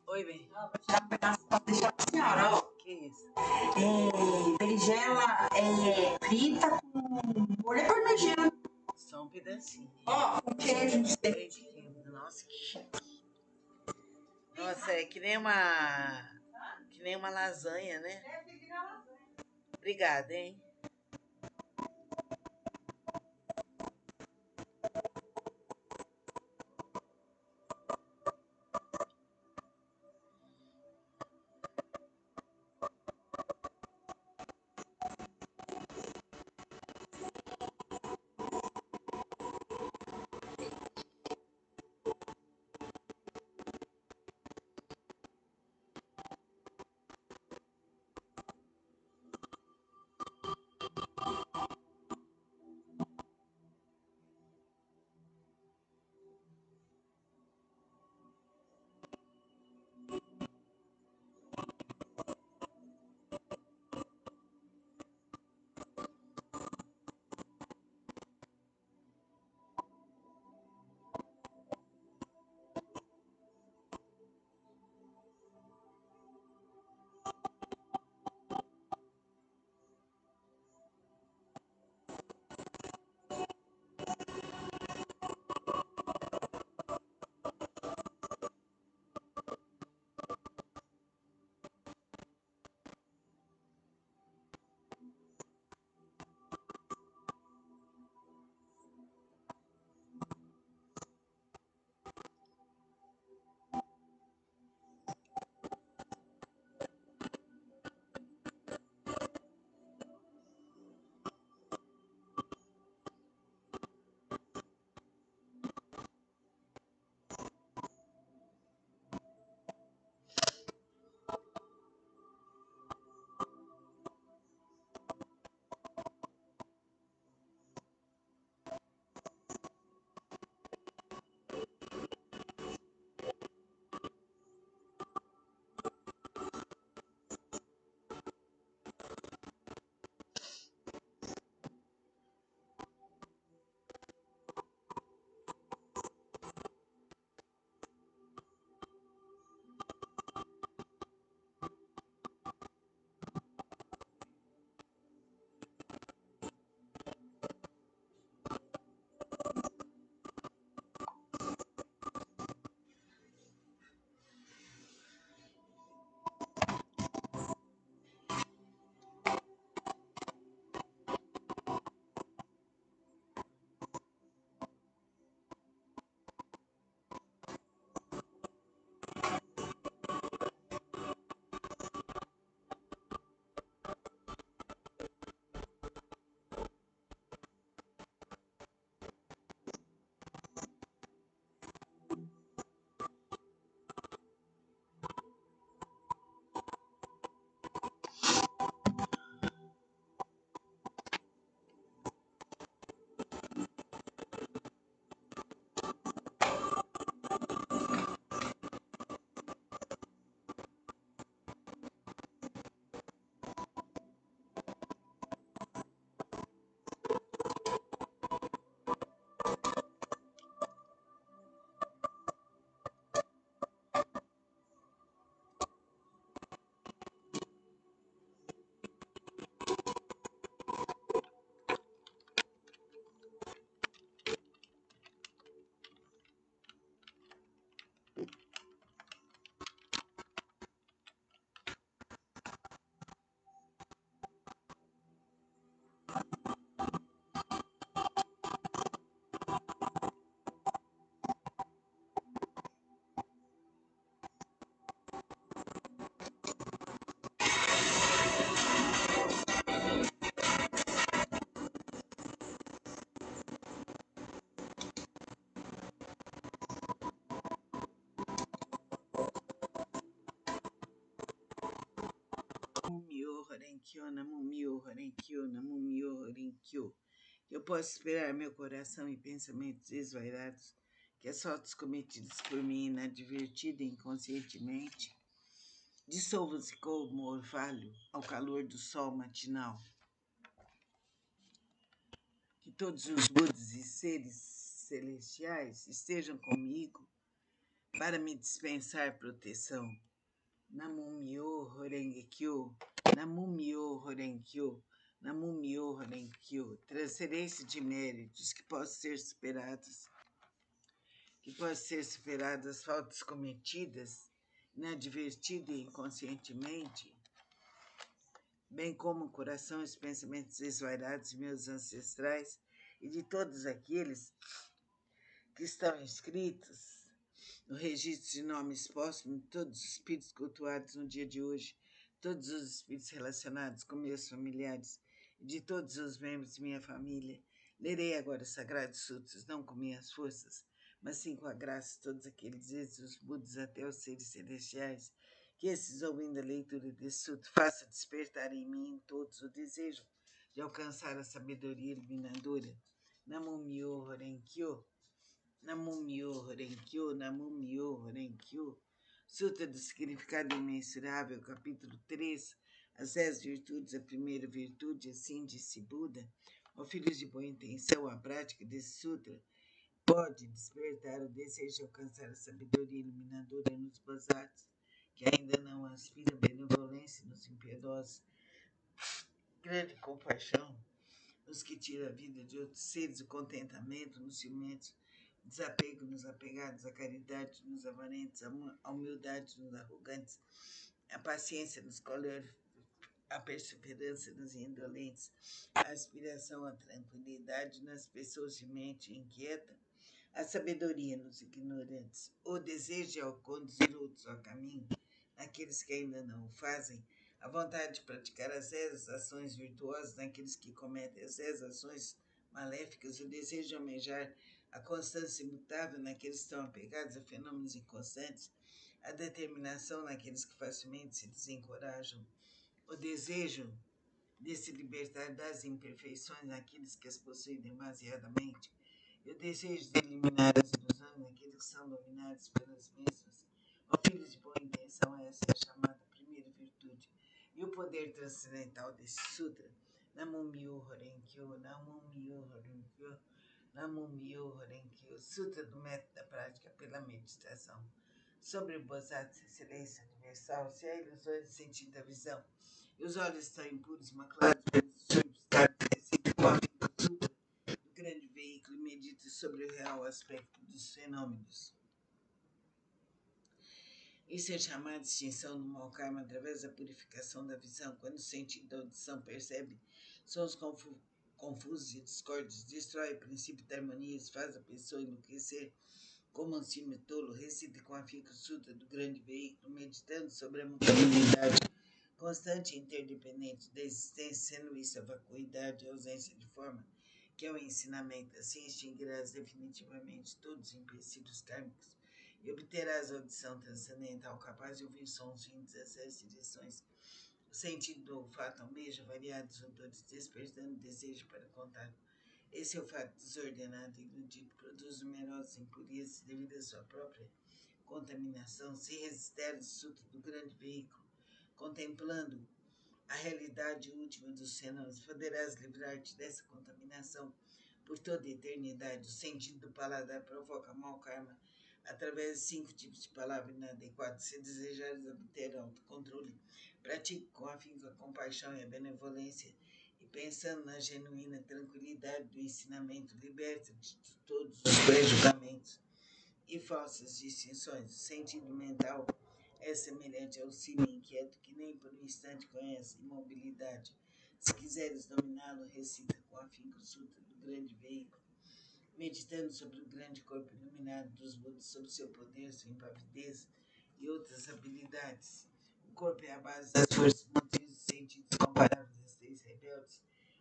A: Oi, bem.
B: Já pedaço pra deixar pra senhora, ó.
A: Que isso?
B: Berinjela frita com molho parmegiana.
A: Só um pedacinho.
B: Ó, com queijo no steak.
A: Leite quente. Nossa, que chique. Nossa, é que nem uma lasanha, né? Obrigada, hein? Myo Horenkyo, Namo Myo Horenkyo, Namo Myo Horenkyo. Eu posso esperar meu coração e pensamentos desvairados, que as fotos cometidas por mim inadvertida e inconscientemente dissolvam-se como orvalho ao calor do sol matinal. Que todos os Budas e seres celestiais estejam comigo para me dispensar proteção. Namo Myo Horengekyo, Namo Myo Horenkyo, Namo Myo Horenkyo. Transferência de méritos que possam ser superadas, faltas cometidas inadvertida e inconscientemente, bem como o coração e os pensamentos desvairados de meus ancestrais e de todos aqueles que estão inscritos no registro de nomes póstumos de todos os espíritos cultuados no dia de hoje, todos os espíritos relacionados com meus familiares e de todos os membros de minha família. Lerei agora os Sagrados Sutras, não com minhas forças, mas sim com a graça de todos aqueles desde os Budas até os seres celestiais, que esses, ouvindo a leitura desse sutra, faça despertar em mim em todos o desejo de alcançar a sabedoria iluminadora. Namo Myo Horenkyo, Namo Myo Horenkyo, Namo Myo Horenkyo. Sutra do Significado Imensurável, capítulo 3, as 10 virtudes, a primeira virtude, assim disse Buda. Ó filhos de boa intenção, a prática desse sutra pode despertar o desejo de alcançar a sabedoria iluminadora nos bozatos, que ainda não aspiram benevolência nos impiedosos, grande compaixão nos que tiram a vida de outros seres, o contentamento nos ciumentos, o desapego nos apegados, a caridade nos avarentos, a humildade nos arrogantes, a paciência nos coléricos, a perseverança nos indolentes, a aspiração à tranquilidade nas pessoas de mente inquieta, a sabedoria nos ignorantes, o desejo de conduzir outros ao caminho, naqueles que ainda não o fazem, a vontade de praticar as 10 ações virtuosas naqueles que cometem as 10 ações maléficas, o desejo de almejar a constância imutável naqueles que estão apegados a fenômenos inconstantes, a determinação naqueles que facilmente se desencorajam, o desejo de se libertar das imperfeições naqueles que as possuem demasiadamente, e o desejo de eliminar as ilusões naqueles que são dominados pelas mesmas. Ó filhos de boa intenção, essa é a chamada primeira virtude. E o poder transcendental desse sutra, Namo Myo Horenkyo, Namo Myo Horenkyo, Namo Myo Horenkyo, Sutra do método da prática pela meditação. Sobre o Bodhisattva, excelência universal, se há ilusões no sentido da visão, e os olhos estão impuros, maculados pelos substratos residuais do sutra, do grande veículo, e medita sobre o real aspecto dos fenômenos. Isso é chamado de extinção do mau karma através da purificação da visão, quando o sentido da audição percebe sons confusos e discordes, destrói o princípio da harmonia, faz a pessoa enlouquecer como um cime tolo, recita com afinco o sutra do grande veículo, meditando sobre a mutabilidade constante e interdependente da existência, sendo isso a vacuidade, a ausência de forma, que é o ensinamento. Assim extinguirás definitivamente todos os empecilhos kármicos e obterás a audição transcendental capaz de ouvir sons em 17 direções. O sentido do olfato almeja variados odores, despertando desejo para contato. Esse olfato desordenado e iludido produz numerosas impurezas devido à sua própria contaminação. Se resisteres o sutra do grande veículo, contemplando a realidade última dos fenômenos, poderás livrar-te dessa contaminação por toda a eternidade. O sentido do paladar provoca mau karma através de 5 tipos de palavras inadequadas. Se desejares obter autocontrole, pratique com afinco a compaixão e a benevolência, e pensando na genuína tranquilidade do ensinamento, liberta-te de todos os pré-julgamentos e falsas distinções. O sentido mental é semelhante ao cime inquieto que nem por um instante conhece imobilidade. Se quiseres dominá-lo, recita com afinco o sutra do grande veículo, meditando sobre o grande corpo iluminado dos Budas, sobre seu poder, sua impavidez e outras habilidades. O corpo é a base das forças motrizes dos sentidos comparáveis às 3 rebeldes,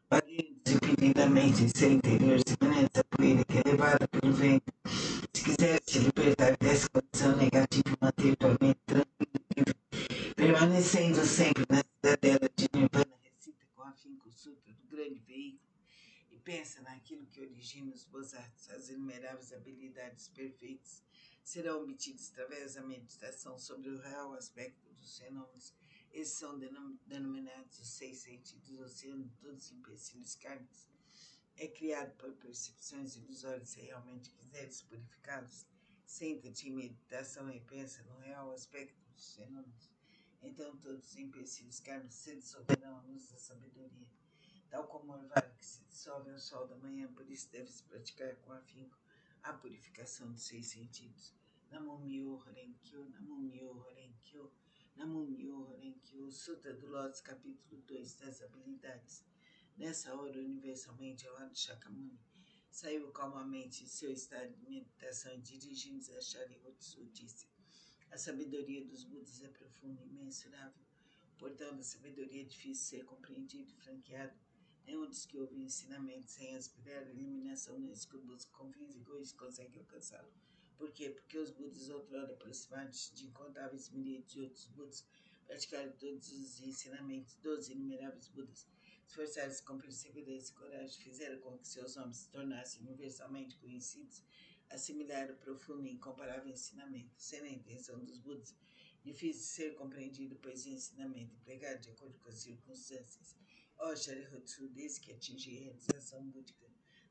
A: vagueiam desimpedidamente em seu interior, semelhantes à poeira que é levada pelo vento. Se quiseres te libertar dessa condição negativa e manter tua mente tranquila, permanecendo sempre na cidadela de Sutra do grande veículo e pensa naquilo que origina os Bodhisattvas, as inumeráveis habilidades perfeitas serão obtidas através da meditação sobre o real aspecto dos fenômenos. Esses são denominados os 6 sentidos, o oceano de todos os empecilhos kármicos. É criado por percepções ilusórias. Se realmente quiseres purificá-los, senta-te em meditação e pensa no real aspecto dos fenômenos. Então todos os empecilhos kármicos se dissolverão à luz da sabedoria. Tal como o orvalho que se dissolve ao sol da manhã, por isso deves praticar com afinco a purificação dos 6 sentidos. Namo Myo Horen Kyo, Namo Myo Horen Kyo, Namo Myo Horen Kyo. Sutra do Lótus, capítulo 2 das habilidades. Nessa hora, universalmente, ao lado de Shakyamuni, saiu calmamente de seu estado de meditação e dirigindo-se a Sharyotsu, disse: a sabedoria dos Budas é profunda e imensurável. Portanto, a sabedoria é difícil de ser compreendido e franqueado. Nenhum dos que ouvem ensinamento sem aspirar a eliminação nesse que busca com fins egoístas consegue alcançá-lo. Por quê? Porque os Budas outrora aproximaram-se de incontáveis milhares de outros Budas, praticaram todos os ensinamentos dos inumeráveis Budas, esforçaram-se com perseverança e coragem, fizeram com que seus nomes se tornassem universalmente conhecidos, assimilaram o profundo e incomparável ensinamento, sendo a intenção dos Budas difícil de ser compreendido, pois o ensinamento empregado de acordo com as circunstâncias. Ó Sharyotsu, desde que atingi a realização búdica,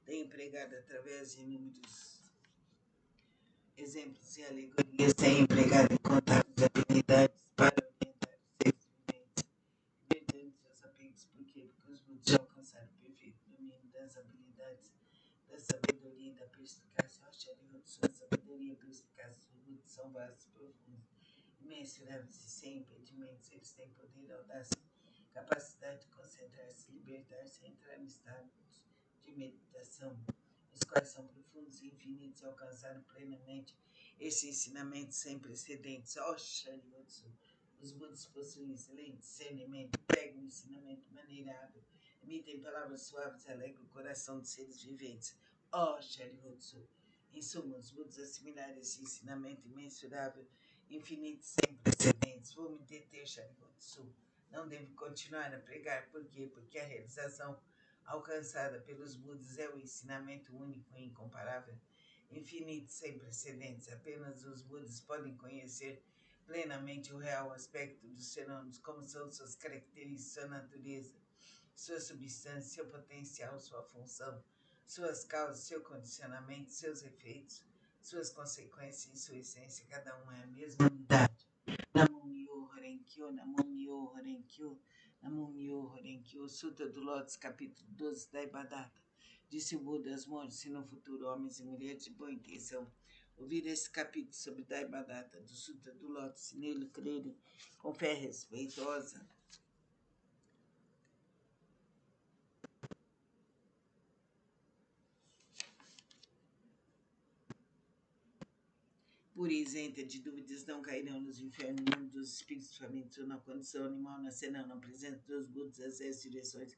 A: tem empregado através de inúmeros exemplos e alegorias, tem empregado incontáveis habilidades para orientar os seres viventes, libertando seus apegos. Por quê? Porque os Budas já alcançaram o perfeito domínio das habilidades, da sabedoria e da perspicácia. Ó Sharyotsu, a sabedoria e a perspicácia dos Budas são vastos e profundos, imensuráveis e sem impedimentos. Eles têm poder, audácia, capacidade de concentrar-se, libertar-se e entrar em estados de meditação, os quais são profundos e infinitos, e alcançaram plenamente esse ensinamento sem precedentes. Ó Sharyotsu, os Budas possuem excelente discernimento, pegam o ensinamento maneirado, emitem palavras suaves e alegram o coração dos seres viventes. Ó Sharyotsu, em suma, os Budas assimilaram esse ensinamento imensurável, infinito, sem precedentes. Vou me deter, Sharyotsu. Não devo continuar a pregar. Por quê? Porque a realização alcançada pelos Budas é o ensinamento único e incomparável, infinito, sem precedentes. Apenas os Budas podem conhecer plenamente o real aspecto dos fenômenos, como são suas características, sua natureza, sua substância, seu potencial, sua função, suas causas, seu condicionamento, seus efeitos, suas consequências e sua essência. Cada um é a mesma unidade. Namo Myo Horen Kyo, Namo Myo Horen Kyo, Namo Myo Horen Kyo. Sutra do Lótus, capítulo 12 da Ibadata. Disse o Buda aos monges: se no futuro homens e mulheres de boa intenção ouvir esse capítulo sobre Daibadata do Sutra do Lótus, se nele crerem com fé respeitosa, pura e isenta de dúvidas, não cairão nos infernos, no mundo dos espíritos famintos ou na condição animal, nascerão na presença dos Budas das 10 direções,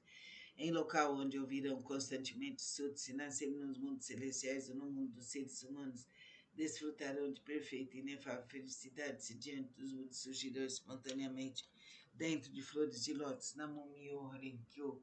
A: em local onde ouvirão constantemente sutras, se nascerem nos mundos celestiais ou no mundo dos seres humanos, desfrutarão de perfeita e inefável felicidade, se diante dos Budas surgirão espontaneamente dentro de flores de lótus. Namo Myo Horen Kyo.